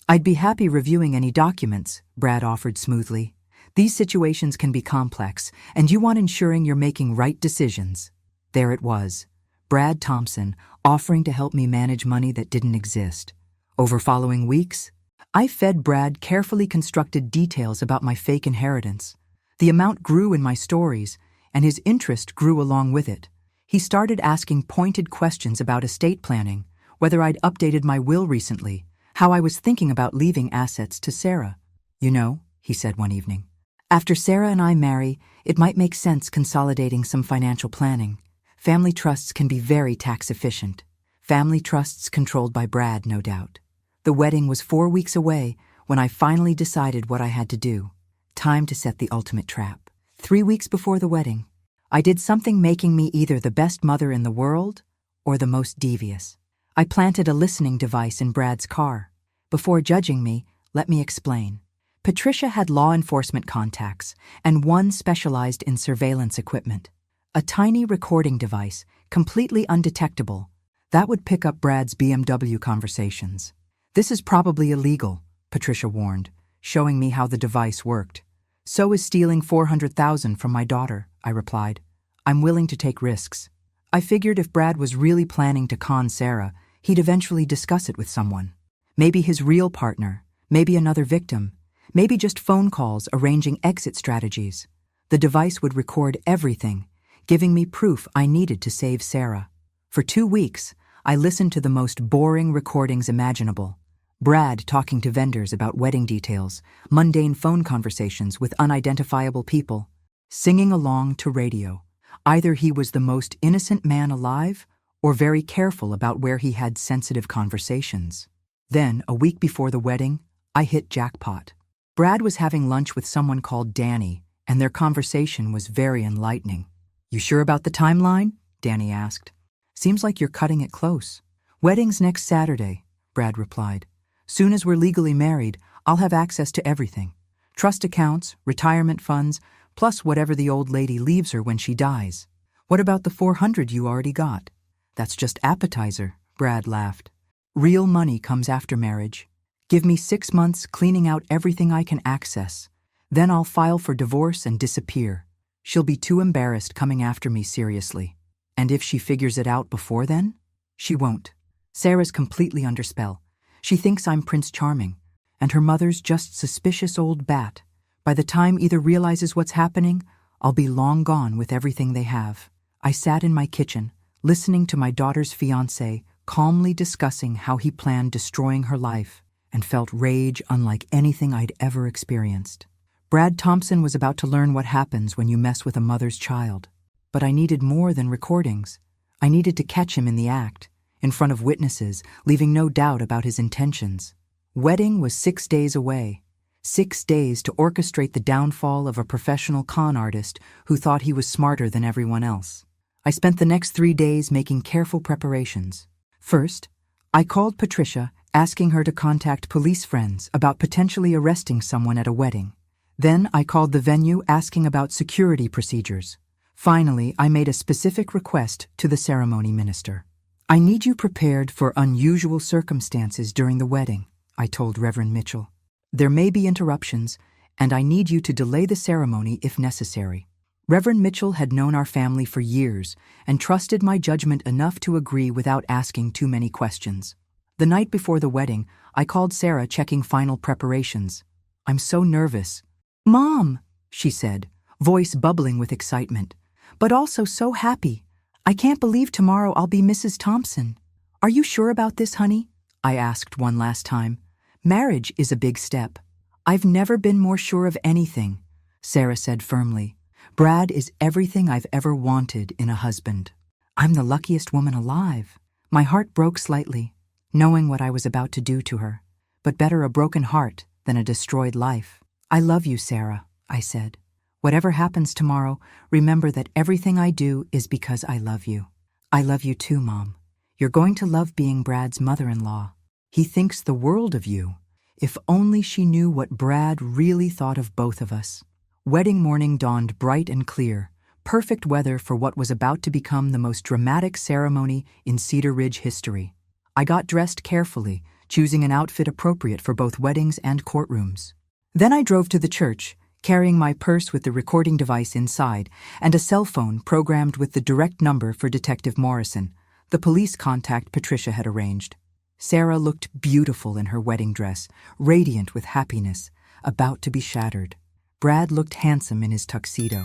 I'd be happy reviewing any documents, Brad offered smoothly. These situations can be complex, and you want ensuring you're making right decisions. There it was. Brad Thompson offering to help me manage money that didn't exist. Over following weeks, I fed Brad carefully constructed details about my fake inheritance. The amount grew in my stories, and his interest grew along with it. He started asking pointed questions about estate planning, whether I'd updated my will recently, how I was thinking about leaving assets to Sarah. You know, he said one evening, after Sarah and I marry, it might make sense consolidating some financial planning. Family trusts can be very tax efficient. Family trusts controlled by Brad, no doubt. The wedding was 4 weeks away when I finally decided what I had to do. Time to set the ultimate trap. 3 weeks before the wedding, I did something making me either the best mother in the world or the most devious. I planted a listening device in Brad's car. Before judging me, let me explain. Patricia had law enforcement contacts, and one specialized in surveillance equipment. A tiny recording device, completely undetectable, that would pick up Brad's BMW conversations. This is probably illegal, Patricia warned, showing me how the device worked. So is stealing $400,000 from my daughter, I replied. I'm willing to take risks. I figured if Brad was really planning to con Sarah, he'd eventually discuss it with someone. Maybe his real partner, maybe another victim, maybe just phone calls arranging exit strategies. The device would record everything, giving me proof I needed to save Sarah. For 2 weeks, I listened to the most boring recordings imaginable. Brad talking to vendors about wedding details, mundane phone conversations with unidentifiable people, singing along to radio. Either he was the most innocent man alive, or very careful about where he had sensitive conversations. Then, a week before the wedding, I hit jackpot. Brad was having lunch with someone called Danny, and their conversation was very enlightening. "You sure about the timeline?" Danny asked. "Seems like you're cutting it close." "Wedding's next Saturday," Brad replied. "Soon as we're legally married, I'll have access to everything. Trust accounts, retirement funds, plus whatever the old lady leaves her when she dies." "What about the 400 you already got?" "That's just appetizer," Brad laughed. "Real money comes after marriage. Give me 6 months cleaning out everything I can access. Then I'll file for divorce and disappear. She'll be too embarrassed coming after me seriously. And if she figures it out before then? She won't. Sarah's completely under spell. She thinks I'm Prince Charming, and her mother's just suspicious old bat. By the time either realizes what's happening, I'll be long gone with everything they have." I sat in my kitchen, listening to my daughter's fiancé calmly discussing how he planned destroying her life, and felt rage unlike anything I'd ever experienced. Brad Thompson was about to learn what happens when you mess with a mother's child. But I needed more than recordings. I needed to catch him in the act, in front of witnesses, leaving no doubt about his intentions. Wedding was 6 days away. 6 days to orchestrate the downfall of a professional con artist who thought he was smarter than everyone else. I spent the next 3 days making careful preparations. First, I called Patricia, asking her to contact police friends about potentially arresting someone at a wedding. Then I called the venue asking about security procedures. Finally, I made a specific request to the ceremony minister. "I need you prepared for unusual circumstances during the wedding," I told Reverend Mitchell. "There may be interruptions, and I need you to delay the ceremony if necessary." Reverend Mitchell had known our family for years and trusted my judgment enough to agree without asking too many questions. The night before the wedding, I called Sarah checking final preparations. "I'm so nervous." "Mom," she said, voice bubbling with excitement, "but also so happy. I can't believe tomorrow I'll be Mrs. Thompson." "Are you sure about this, honey?" I asked one last time. "Marriage is a big step." "I've never been more sure of anything," Sarah said firmly. "Brad is everything I've ever wanted in a husband. I'm the luckiest woman alive." My heart broke slightly, knowing what I was about to do to her. But better a broken heart than a destroyed life. "I love you, Sarah," I said. "Whatever happens tomorrow, remember that everything I do is because I love you." "I love you too, Mom. You're going to love being Brad's mother-in-law. He thinks the world of you. If only she knew what Brad really thought of both of us." Wedding morning dawned bright and clear, perfect weather for what was about to become the most dramatic ceremony in Cedar Ridge history. I got dressed carefully, choosing an outfit appropriate for both weddings and courtrooms. Then I drove to the church, carrying my purse with the recording device inside and a cell phone programmed with the direct number for Detective Morrison, the police contact Patricia had arranged. Sarah looked beautiful in her wedding dress, radiant with happiness, about to be shattered. Brad looked handsome in his tuxedo,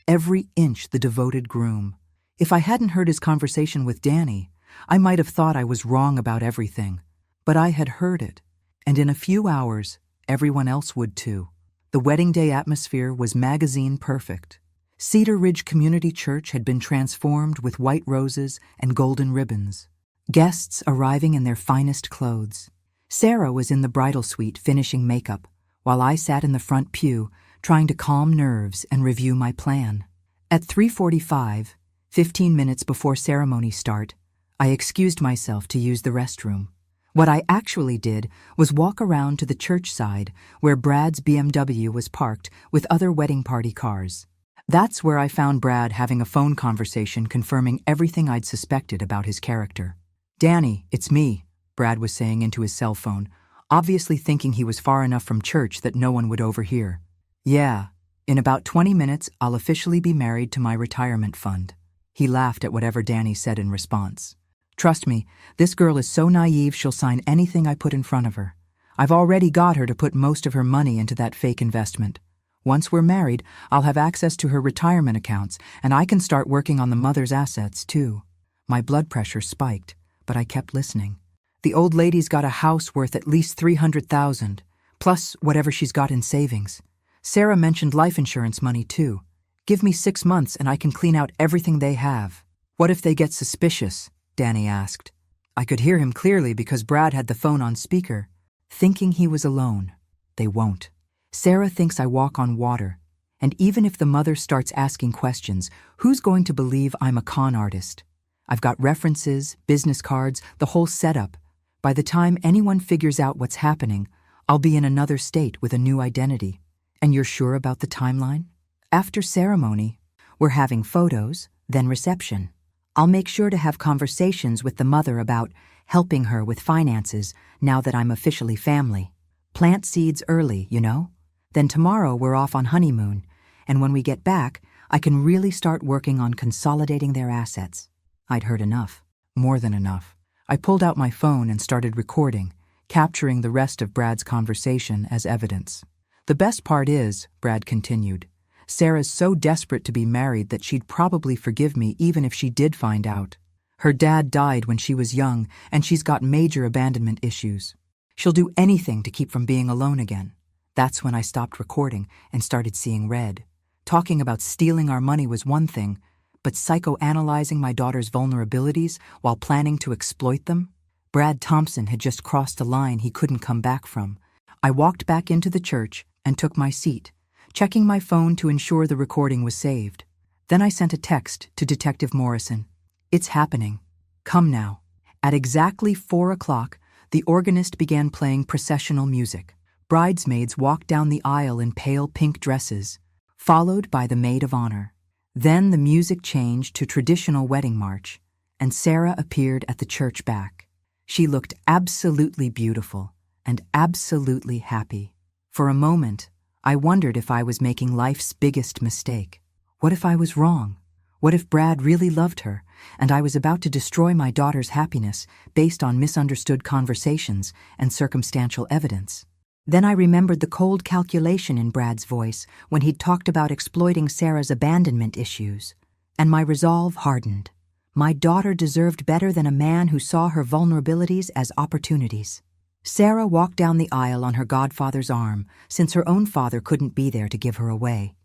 every inch the devoted groom. If I hadn't heard his conversation with Danny, I might have thought I was wrong about everything. But I had heard it, and in a few hours, everyone else would too. The wedding day atmosphere was magazine perfect. Cedar Ridge Community Church had been transformed with white roses and golden ribbons. Guests arriving in their finest clothes. Sarah was in the bridal suite finishing makeup, while I sat in the front pew trying to calm nerves and review my plan. At 3:45, 15 minutes before ceremony start, I excused myself to use the restroom. What I actually did was walk around to the church side where Brad's BMW was parked with other wedding party cars. That's where I found Brad having a phone conversation confirming everything I'd suspected about his character. "Danny, it's me," Brad was saying into his cell phone, obviously thinking he was far enough from church that no one would overhear. "Yeah, in about 20 minutes I'll officially be married to my retirement fund." He laughed at whatever Danny said in response. "Trust me, this girl is so naive she'll sign anything I put in front of her. I've already got her to put most of her money into that fake investment. Once we're married, I'll have access to her retirement accounts, and I can start working on the mother's assets, too." My blood pressure spiked, but I kept listening. "The old lady's got a house worth at least $300,000, plus whatever she's got in savings. Sarah mentioned life insurance money, too. Give me 6 months and I can clean out everything they have. What if they get suspicious? Danny asked. I could hear him clearly because Brad had the phone on speaker, thinking he was alone. They won't. Sarah thinks I walk on water, and even if the mother starts asking questions, who's going to believe I'm a con artist? I've got references, business cards, the whole setup. By the time anyone figures out what's happening, I'll be in another state with a new identity. And you're sure about the timeline? After ceremony, we're having photos, then reception. I'll make sure to have conversations with the mother about helping her with finances now that I'm officially family. Plant seeds early, you know? Then tomorrow we're off on honeymoon, and when we get back, I can really start working on consolidating their assets. I'd heard enough. More than enough. I pulled out my phone and started recording, capturing the rest of Brad's conversation as evidence. The best part is, Brad continued, Sarah's so desperate to be married that she'd probably forgive me even if she did find out. Her dad died when she was young, and she's got major abandonment issues. She'll do anything to keep from being alone again. That's when I stopped recording and started seeing red. Talking about stealing our money was one thing, but psychoanalyzing my daughter's vulnerabilities while planning to exploit them? Brad Thompson had just crossed a line he couldn't come back from. I walked back into the church and took my seat, checking my phone to ensure the recording was saved. Then I sent a text to Detective Morrison. It's happening. Come now. At exactly 4 o'clock, the organist began playing processional music. Bridesmaids walked down the aisle in pale pink dresses, followed by the maid of honor. Then the music changed to traditional wedding march, and Sarah appeared at the church back. She looked absolutely beautiful and absolutely happy. For a moment, I wondered if I was making life's biggest mistake. What if I was wrong? What if Brad really loved her, and I was about to destroy my daughter's happiness based on misunderstood conversations and circumstantial evidence? Then I remembered the cold calculation in Brad's voice when he'd talked about exploiting Sarah's abandonment issues, and my resolve hardened. My daughter deserved better than a man who saw her vulnerabilities as opportunities. Sarah walked down the aisle on her godfather's arm, since her own father couldn't be there to give her away.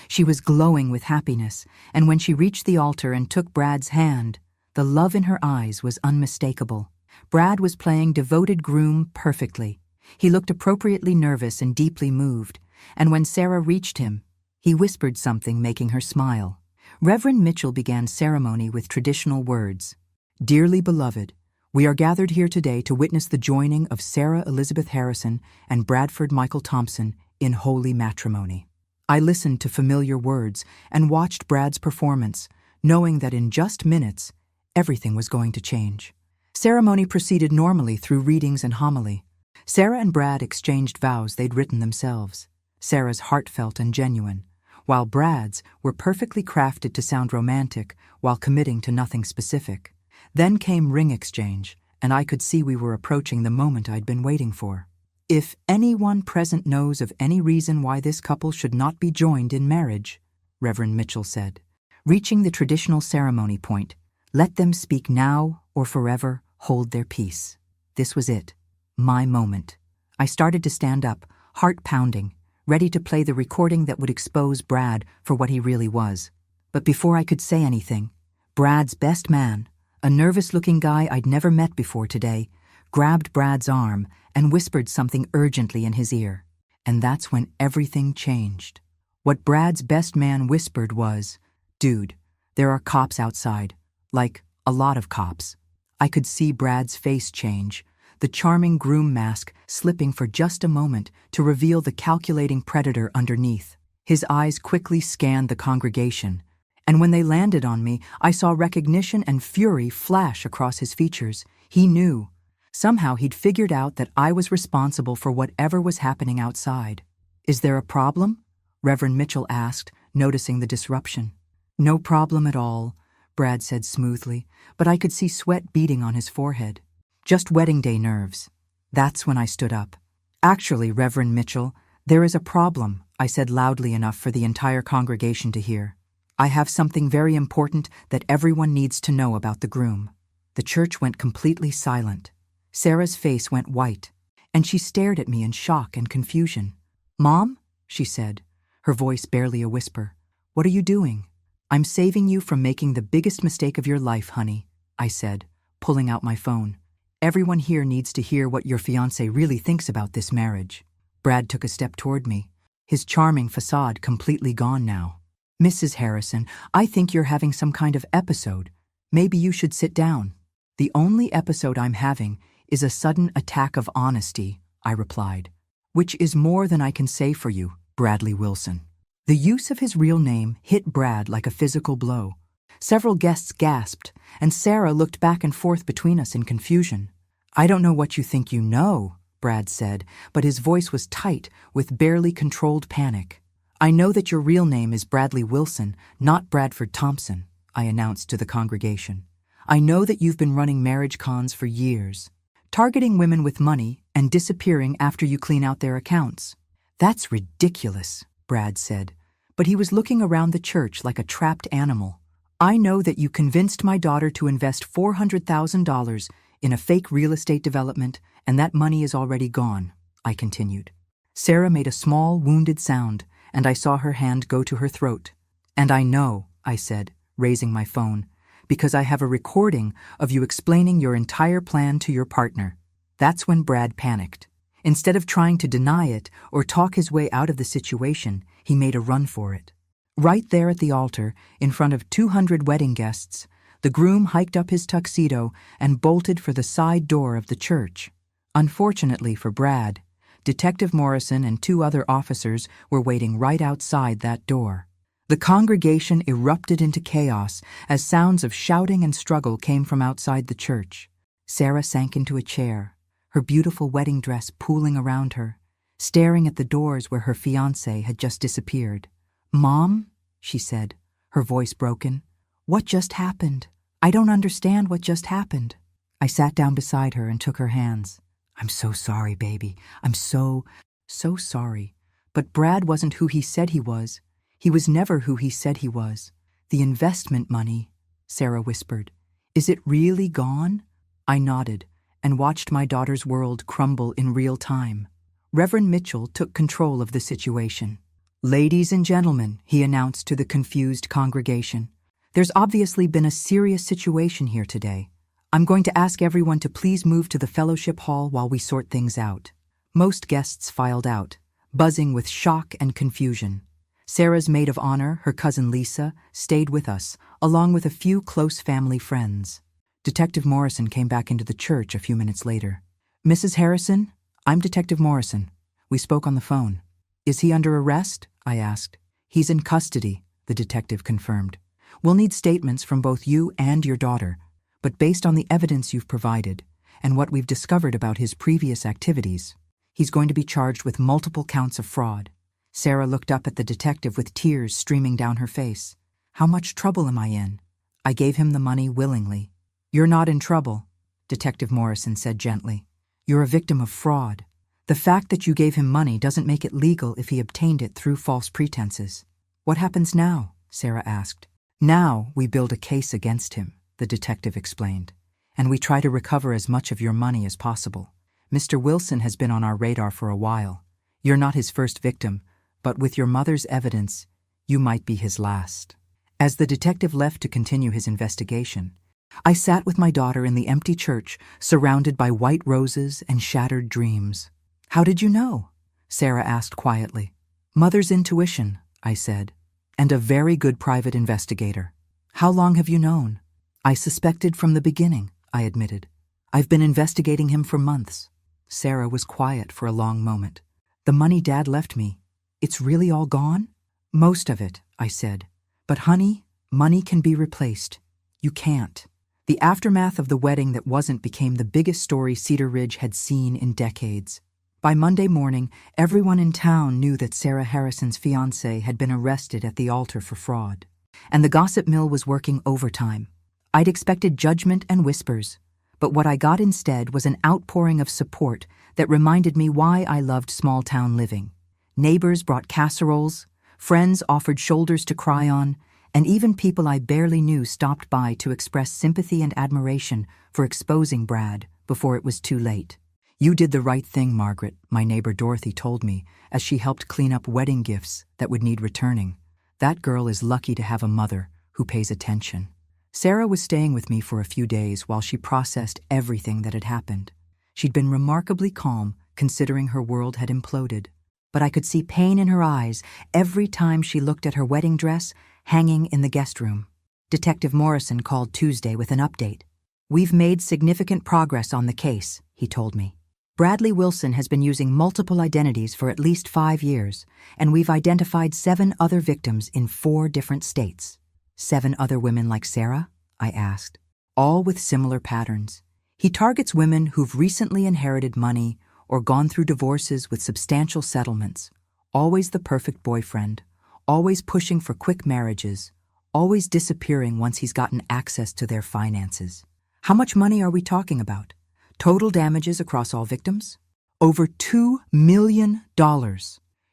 She was glowing with happiness, and when she reached the altar and took Brad's hand, the love in her eyes was unmistakable. Brad was playing devoted groom perfectly. He looked appropriately nervous and deeply moved, and when Sarah reached him, he whispered something making her smile. Reverend Mitchell began ceremony with traditional words. Dearly beloved, we are gathered here today to witness the joining of Sarah Elizabeth Harrison and Bradford Michael Thompson in holy matrimony. I listened to familiar words and watched Brad's performance, knowing that in just minutes, everything was going to change. Ceremony proceeded normally through readings and homily. Sarah and Brad exchanged vows they'd written themselves, Sarah's heartfelt and genuine, while Brad's were perfectly crafted to sound romantic while committing to nothing specific. Then came ring exchange, and I could see we were approaching the moment I'd been waiting for. If anyone present knows of any reason why this couple should not be joined in marriage, Reverend Mitchell said, reaching the traditional ceremony point, let them speak now or forever hold their peace. This was it. My moment. I started to stand up, heart pounding, ready to play the recording that would expose Brad for what he really was. But before I could say anything, Brad's best man, a nervous-looking guy I'd never met before today, grabbed Brad's arm and whispered something urgently in his ear. And that's when everything changed. What Brad's best man whispered was, "Dude, there are cops outside. Like, a lot of cops." I could see Brad's face change, the charming groom mask slipping for just a moment to reveal the calculating predator underneath. His eyes quickly scanned the congregation, and when they landed on me, I saw recognition and fury flash across his features. He knew. Somehow he'd figured out that I was responsible for whatever was happening outside. Is there a problem? Reverend Mitchell asked, noticing the disruption. No problem at all, Brad said smoothly, but I could see sweat beading on his forehead. Just wedding day nerves. That's when I stood up. Actually, Reverend Mitchell, there is a problem, I said loudly enough for the entire congregation to hear. I have something very important that everyone needs to know about the groom. The church went completely silent. Sarah's face went white, and she stared at me in shock and confusion. Mom, she said, her voice barely a whisper. What are you doing? I'm saving you from making the biggest mistake of your life, honey, I said, pulling out my phone. Everyone here needs to hear what your fiancé really thinks about this marriage. Brad took a step toward me, his charming facade completely gone now. Mrs. Harrison, I think you're having some kind of episode. Maybe you should sit down. The only episode I'm having is a sudden attack of honesty, I replied. Which is more than I can say for you, Bradley Wilson. The use of his real name hit Brad like a physical blow. Several guests gasped, and Sarah looked back and forth between us in confusion. I don't know what you think you know, Brad said, but his voice was tight with barely controlled panic. I know that your real name is Bradley Wilson, not Bradford Thompson, I announced to the congregation. I know that you've been running marriage cons for years, targeting women with money and disappearing after you clean out their accounts. That's ridiculous, Brad said, but he was looking around the church like a trapped animal. I know that you convinced my daughter to invest $400,000 in a fake real estate development, and that money is already gone, I continued. Sarah made a small, wounded sound, and I saw her hand go to her throat. And I know, I said, raising my phone, because I have a recording of you explaining your entire plan to your partner. That's when Brad panicked. Instead of trying to deny it or talk his way out of the situation, he made a run for it. Right there at the altar, in front of 200 wedding guests, the groom hiked up his tuxedo and bolted for the side door of the church. Unfortunately for Brad, Detective Morrison and 2 other officers were waiting right outside that door. The congregation erupted into chaos as sounds of shouting and struggle came from outside the church. Sarah sank into a chair, her beautiful wedding dress pooling around her, staring at the doors where her fiancé had just disappeared. "Mom," she said, her voice broken, "what just happened? I don't understand what just happened." I sat down beside her and took her hands. "I'm so sorry, baby. I'm so sorry. But Brad wasn't who he said he was. He was never who he said he was. The investment money," Sarah whispered. "Is it really gone?" I nodded and watched my daughter's world crumble in real time. Reverend Mitchell took control of the situation. "Ladies and gentlemen," he announced to the confused congregation, "there's obviously been a serious situation here today. I'm going to ask everyone to please move to the fellowship hall while we sort things out." Most guests filed out, buzzing with shock and confusion. Sarah's maid of honor, her cousin Lisa, stayed with us, along with a few close family friends. Detective Morrison came back into the church a few minutes later. "Mrs. Harrison, I'm Detective Morrison. We spoke on the phone." "Is he under arrest?" I asked. "He's in custody," the detective confirmed. "We'll need statements from both you and your daughter, but based on the evidence you've provided and what we've discovered about his previous activities, he's going to be charged with multiple counts of fraud." Sarah looked up at the detective with tears streaming down her face. "How much trouble am I in?" I gave him the money willingly. "You're not in trouble," Detective Morrison said gently. "You're a victim of fraud. The fact that you gave him money doesn't make it legal if he obtained it through false pretenses." "What happens now?" Sarah asked. "Now we build a case against him," the detective explained, "and we try to recover as much of your money as possible. Mr. Wilson has been on our radar for a while. You're not his first victim, but with your mother's evidence, you might be his last." As the detective left to continue his investigation, I sat with my daughter in the empty church, surrounded by white roses and shattered dreams. "How did you know?" Sarah asked quietly. "Mother's intuition," I said, "and a very good private investigator." "How long have you known?" "I suspected from the beginning," I admitted. "I've been investigating him for months." Sarah was quiet for a long moment. "The money Dad left me, it's really all gone?" "Most of it," I said. "But honey, money can be replaced. You can't." The aftermath of the wedding that wasn't became the biggest story Cedar Ridge had seen in decades. By Monday morning, everyone in town knew that Sarah Harrison's fiancé had been arrested at the altar for fraud, and the gossip mill was working overtime. I'd expected judgment and whispers, but what I got instead was an outpouring of support that reminded me why I loved small-town living. Neighbors brought casseroles, friends offered shoulders to cry on, and even people I barely knew stopped by to express sympathy and admiration for exposing Brad before it was too late. "You did the right thing, Margaret," my neighbor Dorothy told me as she helped clean up wedding gifts that would need returning. That girl is lucky to have a mother who pays attention. Sarah was staying with me for a few days while she processed everything that had happened. She'd been remarkably calm, considering her world had imploded. But I could see pain in her eyes every time she looked at her wedding dress hanging in the guest room. Detective Morrison called Tuesday with an update. "We've made significant progress on the case," he told me. "Bradley Wilson has been using multiple identities for at least 5 years, and we've identified 7 other victims in 4 different states." 7 other women like Sarah? I asked. "All with similar patterns. He targets women who've recently inherited money or gone through divorces with substantial settlements. Always the perfect boyfriend, always pushing for quick marriages, always disappearing once he's gotten access to their finances." "How much money are we talking about? Total damages across all victims?" "Over $2 million.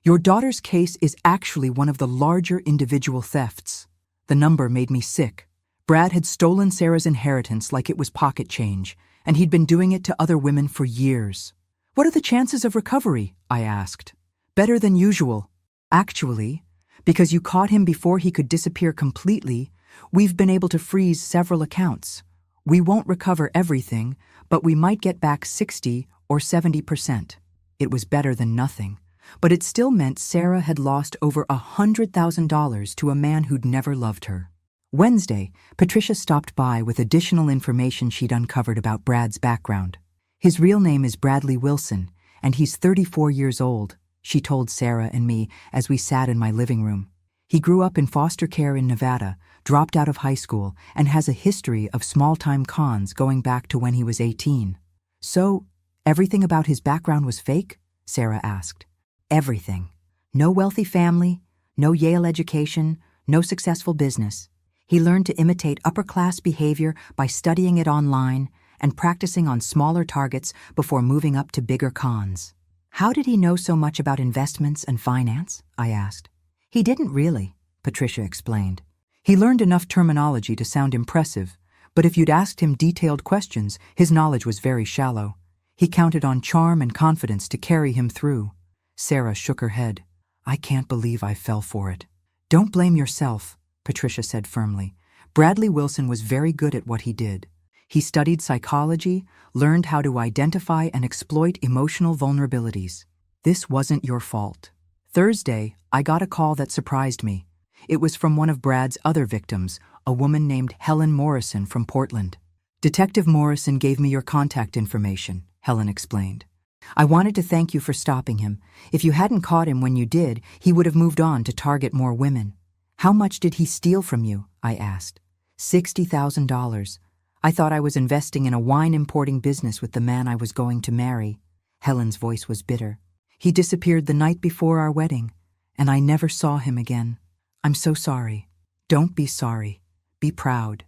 Your daughter's case is actually one of the larger individual thefts." The number made me sick. Brad had stolen Sarah's inheritance like it was pocket change, and he'd been doing it to other women for years. "What are the chances of recovery?" I asked. "Better than usual. Actually, because you caught him before he could disappear completely, we've been able to freeze several accounts. We won't recover everything, but we might get back 60 or 70%. It was better than nothing, but it still meant Sarah had lost over $100,000 to a man who'd never loved her. Wednesday, Patricia stopped by with additional information she'd uncovered about Brad's background. "His real name is Bradley Wilson, and he's 34 years old," she told Sarah and me as we sat in my living room. "He grew up in foster care in Nevada, dropped out of high school, and has a history of small-time cons going back to when he was 18. "So, everything about his background was fake?" Sarah asked. "Everything. No wealthy family, no Yale education, no successful business. He learned to imitate upper-class behavior by studying it online and practicing on smaller targets before moving up to bigger cons." "How did he know so much about investments and finance?" I asked. "He didn't really," Patricia explained. "He learned enough terminology to sound impressive, but if you'd asked him detailed questions, his knowledge was very shallow. He counted on charm and confidence to carry him through." Sarah shook her head. "I can't believe I fell for it." "Don't blame yourself," Patricia said firmly. "Bradley Wilson was very good at what he did. He studied psychology, learned how to identify and exploit emotional vulnerabilities. This wasn't your fault." Thursday, I got a call that surprised me. It was from one of Brad's other victims, a woman named Helen Morrison from Portland. "Detective Morrison gave me your contact information," Helen explained. "I wanted to thank you for stopping him. If you hadn't caught him when you did, he would have moved on to target more women." "How much did he steal from you?" I asked. $60,000. I thought I was investing in a wine importing business with the man I was going to marry." Helen's voice was bitter. "He disappeared the night before our wedding, and I never saw him again. I'm so sorry." "Don't be sorry. Be proud.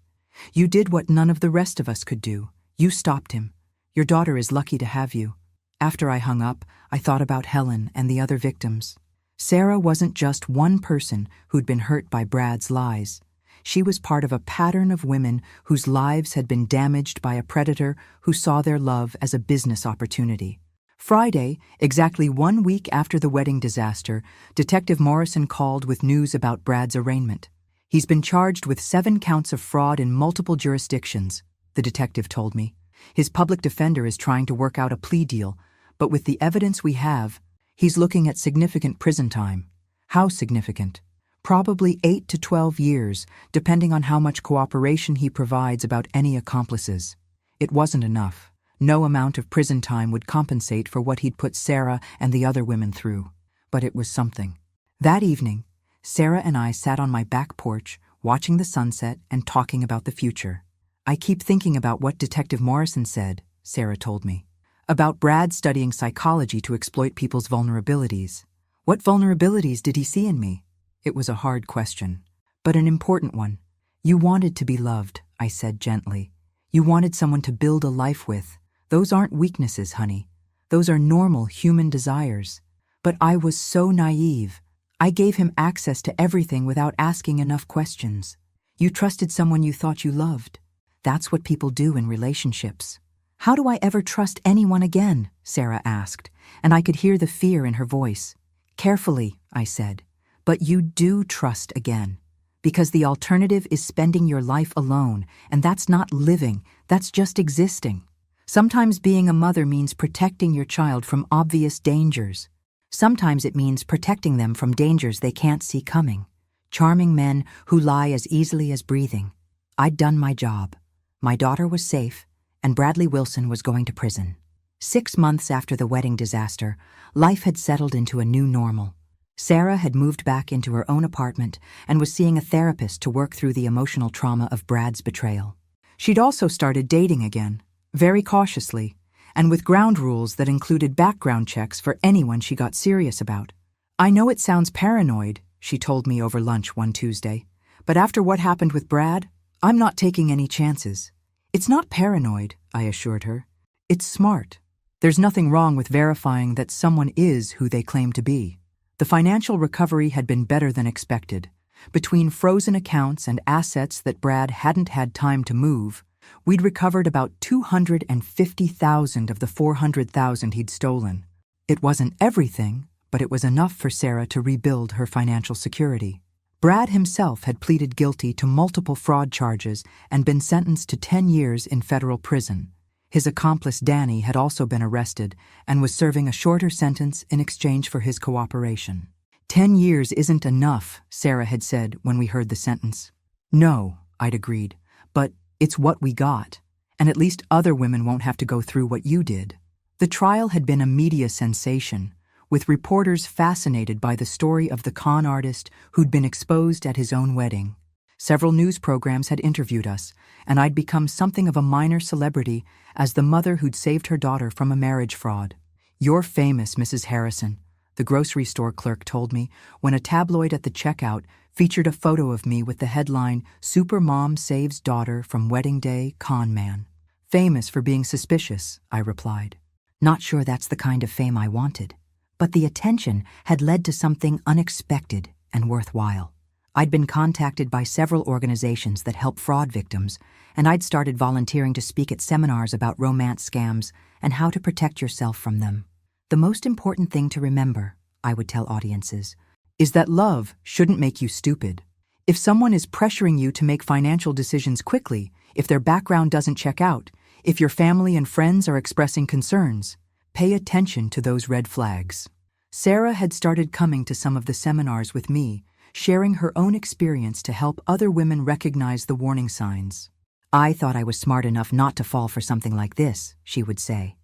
You did what none of the rest of us could do. You stopped him. Your daughter is lucky to have you." After I hung up, I thought about Helen and the other victims. Sarah wasn't just one person who'd been hurt by Brad's lies. She was part of a pattern of women whose lives had been damaged by a predator who saw their love as a business opportunity. Friday, exactly 1 week after the wedding disaster, Detective Morrison called with news about Brad's arraignment. "He's been charged with 7 counts of fraud in multiple jurisdictions," the detective told me. "His public defender is trying to work out a plea deal, but with the evidence we have, he's looking at significant prison time." "How significant?" "Probably 8 to 12 years, depending on how much cooperation he provides about any accomplices." It wasn't enough. No amount of prison time would compensate for what he'd put Sarah and the other women through. But it was something. That evening, Sarah and I sat on my back porch, watching the sunset and talking about the future. "I keep thinking about what Detective Morrison said," Sarah told me. "About Brad studying psychology to exploit people's vulnerabilities. What vulnerabilities did he see in me?" It was a hard question, but an important one. "You wanted to be loved," I said gently. "You wanted someone to build a life with. Those aren't weaknesses, honey. Those are normal human desires. But I was so naive. I gave him access to everything without asking enough questions. You trusted someone you thought you loved. That's what people do in relationships." "How do I ever trust anyone again?" Sarah asked, and I could hear the fear in her voice. "Carefully," I said. But you do trust again. Because the alternative is spending your life alone, and that's not living, that's just existing. Sometimes being a mother means protecting your child from obvious dangers. Sometimes it means protecting them from dangers they can't see coming. Charming men who lie as easily as breathing. I'd done my job. My daughter was safe, and Bradley Wilson was going to prison. 6 months after the wedding disaster, life had settled into a new normal. Sarah had moved back into her own apartment and was seeing a therapist to work through the emotional trauma of Brad's betrayal. She'd also started dating again, very cautiously, and with ground rules that included background checks for anyone she got serious about. "I know it sounds paranoid," she told me over lunch one Tuesday, "but after what happened with Brad, I'm not taking any chances." "It's not paranoid," I assured her. "It's smart. There's nothing wrong with verifying that someone is who they claim to be." The financial recovery had been better than expected. Between frozen accounts and assets that Brad hadn't had time to move, we'd recovered about $250,000 of the $400,000 he'd stolen. It wasn't everything, but it was enough for Sarah to rebuild her financial security. Brad himself had pleaded guilty to multiple fraud charges and been sentenced to 10 years in federal prison. His accomplice Danny had also been arrested and was serving a shorter sentence in exchange for his cooperation. 10 years isn't enough, Sarah had said when we heard the sentence. "No," I'd agreed, "but it's what we got, and at least other women won't have to go through what you did." The trial had been a media sensation, with reporters fascinated by the story of the con artist who'd been exposed at his own wedding. Several news programs had interviewed us, and I'd become something of a minor celebrity as the mother who'd saved her daughter from a marriage fraud. "You're famous, Mrs. Harrison," the grocery store clerk told me when a tabloid at the checkout featured a photo of me with the headline, "Super Mom Saves Daughter from Wedding Day Con Man." "Famous for being suspicious," I replied. Not sure that's the kind of fame I wanted, but the attention had led to something unexpected and worthwhile. I'd been contacted by several organizations that help fraud victims, and I'd started volunteering to speak at seminars about romance scams and how to protect yourself from them. "The most important thing to remember," I would tell audiences, "is that love shouldn't make you stupid. If someone is pressuring you to make financial decisions quickly, if their background doesn't check out, if your family and friends are expressing concerns, pay attention to those red flags." Sarah had started coming to some of the seminars with me, sharing her own experience to help other women recognize the warning signs. "I thought I was smart enough not to fall for something like this," she would say.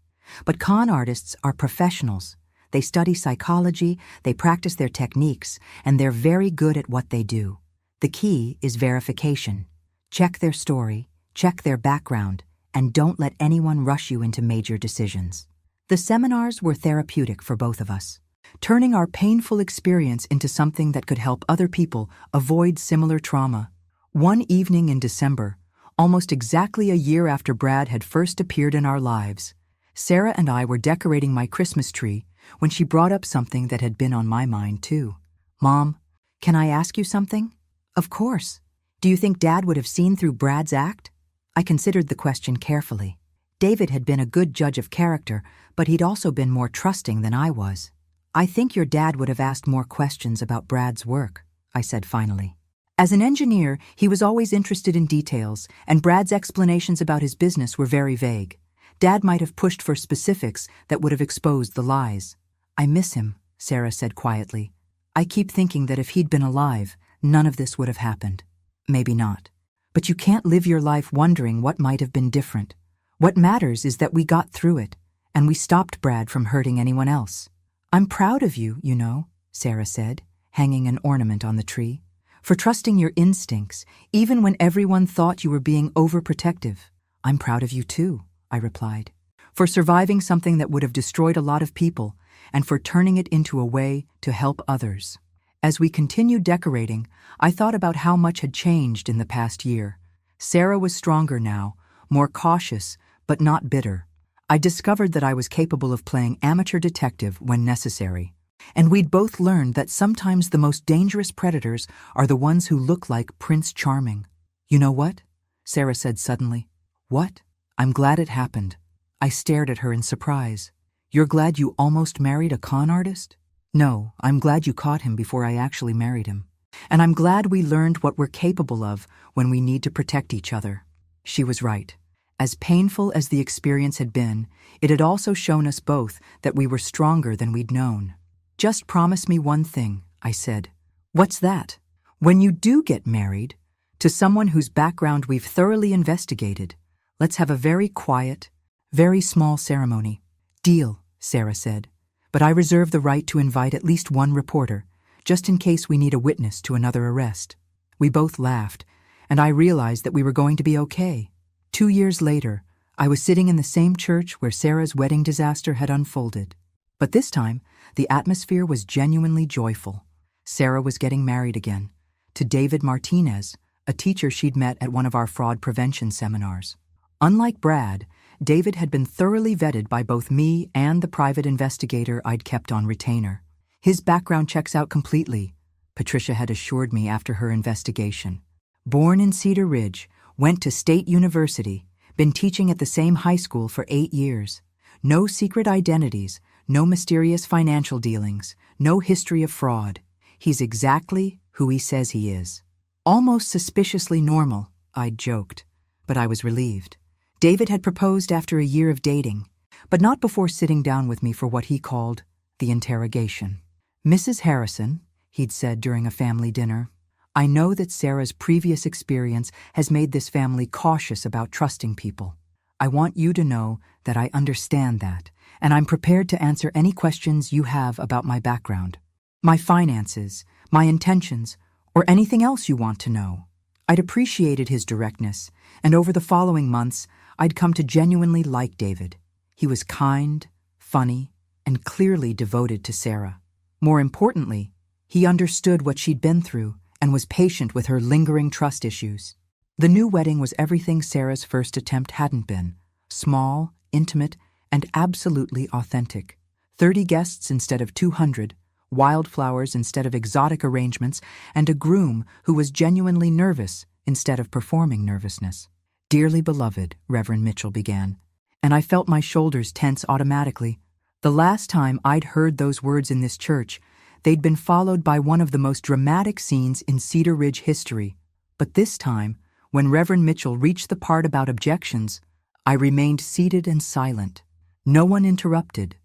"But con artists are professionals. They study psychology, they practice their techniques, and they're very good at what they do. The key is verification. Check their story, check their background, and don't let anyone rush you into major decisions." The seminars were therapeutic for both of us, turning our painful experience into something that could help other people avoid similar trauma. One evening in December, almost exactly a year after Brad had first appeared in our lives, Sarah and I were decorating my Christmas tree when she brought up something that had been on my mind too. "Mom, can I ask you something?" "Of course. Do you think Dad would have seen through Brad's act?" I considered the question carefully. David had been a good judge of character, but he'd also been more trusting than I was. "I think your dad would have asked more questions about Brad's work," I said finally. As an engineer, he was always interested in details, and Brad's explanations about his business were very vague. Dad might have pushed for specifics that would have exposed the lies. "I miss him," Sarah said quietly. "I keep thinking that if he'd been alive, none of this would have happened." "Maybe not. But you can't live your life wondering what might have been different. What matters is that we got through it, and we stopped Brad from hurting anyone else." "I'm proud of you, you know," Sarah said, hanging an ornament on the tree, "for trusting your instincts, even when everyone thought you were being overprotective." "I'm proud of you too," I replied, "for surviving something that would have destroyed a lot of people, and for turning it into a way to help others." As we continued decorating, I thought about how much had changed in the past year. Sarah was stronger now, more cautious, but not bitter. I discovered that I was capable of playing amateur detective when necessary. And we'd both learned that sometimes the most dangerous predators are the ones who look like Prince Charming. "You know what?" Sarah said suddenly. "What?" "I'm glad it happened." I stared at her in surprise. "You're glad you almost married a con artist?" No, I'm glad you caught him before I actually married him. And I'm glad we learned what we're capable of when we need to protect each other. She was right. As painful as the experience had been, it had also shown us both that we were stronger than we'd known. Just promise me one thing, I said. What's that? When you do get married, to someone whose background we've thoroughly investigated, let's have a very quiet, very small ceremony. Deal, Sarah said. But I reserve the right to invite at least one reporter, just in case we need a witness to another arrest. We both laughed, and I realized that we were going to be okay. 2 years later, I was sitting in the same church where Sarah's wedding disaster had unfolded. But this time, the atmosphere was genuinely joyful. Sarah was getting married again, to David Martinez, a teacher she'd met at one of our fraud prevention seminars. Unlike Brad, David had been thoroughly vetted by both me and the private investigator I'd kept on retainer. His background checks out completely, Patricia had assured me after her investigation. Born in Cedar Ridge, went to State University, been teaching at the same high school for 8 years. No secret identities, no mysterious financial dealings, no history of fraud. He's exactly who he says he is. Almost suspiciously normal, I'd joked, but I was relieved. David had proposed after a year of dating, but not before sitting down with me for what he called the interrogation. Mrs. Harrison, he'd said during a family dinner, I know that Sarah's previous experience has made this family cautious about trusting people. I want you to know that I understand that, and I'm prepared to answer any questions you have about my background, my finances, my intentions, or anything else you want to know. I'd appreciated his directness, and over the following months, I'd come to genuinely like David. He was kind, funny, and clearly devoted to Sarah. More importantly, he understood what she'd been through and was patient with her lingering trust issues. The new wedding was everything Sarah's first attempt hadn't been: small, intimate, and absolutely authentic. 30 guests instead of 200, wildflowers instead of exotic arrangements, and a groom who was genuinely nervous instead of performing nervousness. Dearly beloved, Reverend Mitchell began, and I felt my shoulders tense automatically. The last time I'd heard those words in this church, they'd been followed by one of the most dramatic scenes in Cedar Ridge history. But this time, when Reverend Mitchell reached the part about objections, I remained seated and silent. No one interrupted.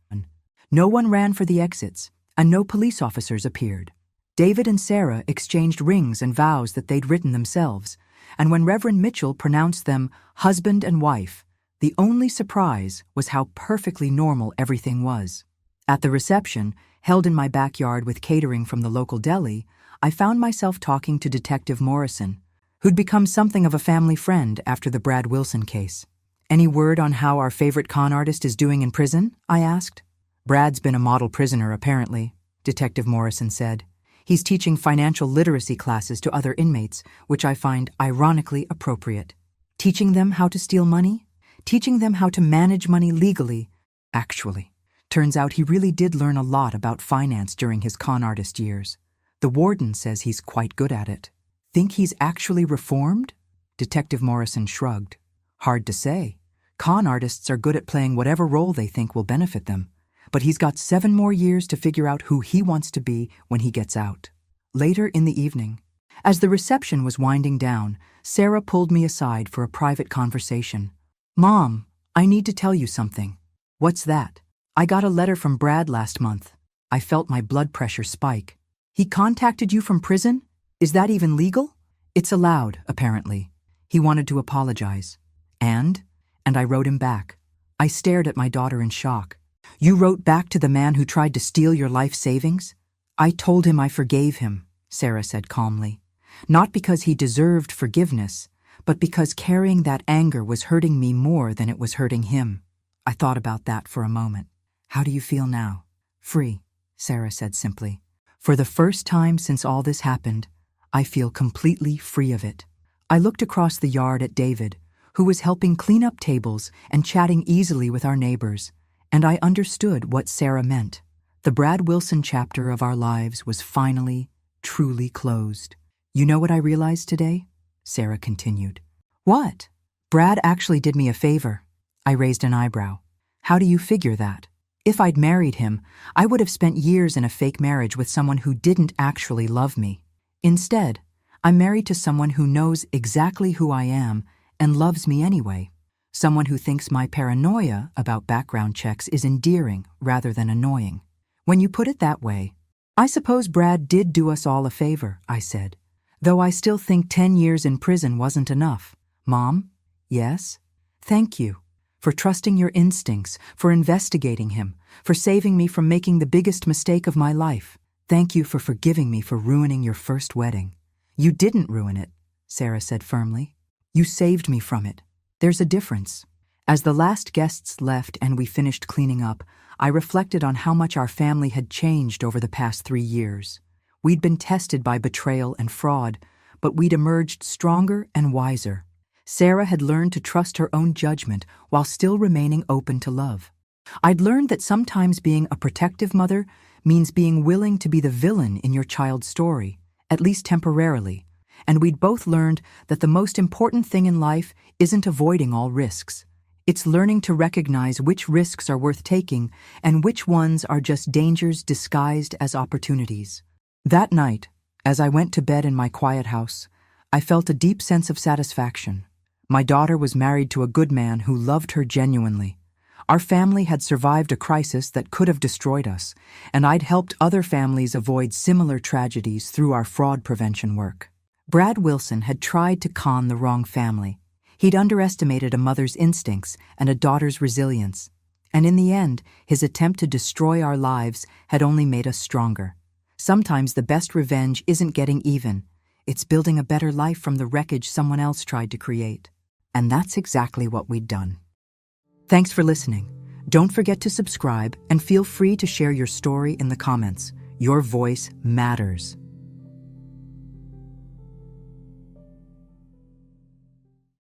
No one ran for the exits, and no police officers appeared. David and Sarah exchanged rings and vows that they'd written themselves, and when Reverend Mitchell pronounced them husband and wife, the only surprise was how perfectly normal everything was. At the reception, held in my backyard with catering from the local deli, I found myself talking to Detective Morrison, who'd become something of a family friend after the Brad Wilson case. Any word on how our favorite con artist is doing in prison? I asked. Brad's been a model prisoner, apparently, Detective Morrison said. He's teaching financial literacy classes to other inmates, which I find ironically appropriate. Teaching them how to steal money? Teaching them how to manage money legally, actually. Turns out he really did learn a lot about finance during his con artist years. The warden says he's quite good at it. Think he's actually reformed? Detective Morrison shrugged. Hard to say. Con artists are good at playing whatever role they think will benefit them. But he's got 7 more years to figure out who he wants to be when he gets out. Later in the evening, as the reception was winding down, Sarah pulled me aside for a private conversation. Mom, I need to tell you something. What's that? I got a letter from Brad last month. I felt my blood pressure spike. He contacted you from prison? Is that even legal? It's allowed, apparently. He wanted to apologize. And I wrote him back. I stared at my daughter in shock. You wrote back to the man who tried to steal your life savings? I told him I forgave him, Sarah said calmly. Not because he deserved forgiveness, but because carrying that anger was hurting me more than it was hurting him. I thought about that for a moment. How do you feel now? Free, Sarah said simply. For the first time since all this happened, I feel completely free of it. I looked across the yard at David, who was helping clean up tables and chatting easily with our neighbors, and I understood what Sarah meant. The Brad Wilson chapter of our lives was finally, truly closed. You know what I realized today? Sarah continued. What? Brad actually did me a favor. I raised an eyebrow. How do you figure that? If I'd married him, I would have spent years in a fake marriage with someone who didn't actually love me. Instead, I'm married to someone who knows exactly who I am and loves me anyway. Someone who thinks my paranoia about background checks is endearing rather than annoying. When you put it that way, I suppose Brad did do us all a favor, I said. Though I still think 10 years in prison wasn't enough. Mom? Yes? Thank you. For trusting your instincts, for investigating him, for saving me from making the biggest mistake of my life. Thank you for forgiving me for ruining your first wedding. You didn't ruin it, Sarah said firmly. You saved me from it. There's a difference. As the last guests left and we finished cleaning up, I reflected on how much our family had changed over the past 3 years. We'd been tested by betrayal and fraud, but we'd emerged stronger and wiser. Sarah had learned to trust her own judgment while still remaining open to love. I'd learned that sometimes being a protective mother means being willing to be the villain in your child's story, at least temporarily. And we'd both learned that the most important thing in life isn't avoiding all risks. It's learning to recognize which risks are worth taking and which ones are just dangers disguised as opportunities. That night, as I went to bed in my quiet house, I felt a deep sense of satisfaction. My daughter was married to a good man who loved her genuinely. Our family had survived a crisis that could have destroyed us, and I'd helped other families avoid similar tragedies through our fraud prevention work. Brad Wilson had tried to con the wrong family. He'd underestimated a mother's instincts and a daughter's resilience. And in the end, his attempt to destroy our lives had only made us stronger. Sometimes the best revenge isn't getting even. It's building a better life from the wreckage someone else tried to create. And that's exactly what we'd done. Thanks for listening. Don't forget to subscribe and feel free to share your story in the comments. Your voice matters.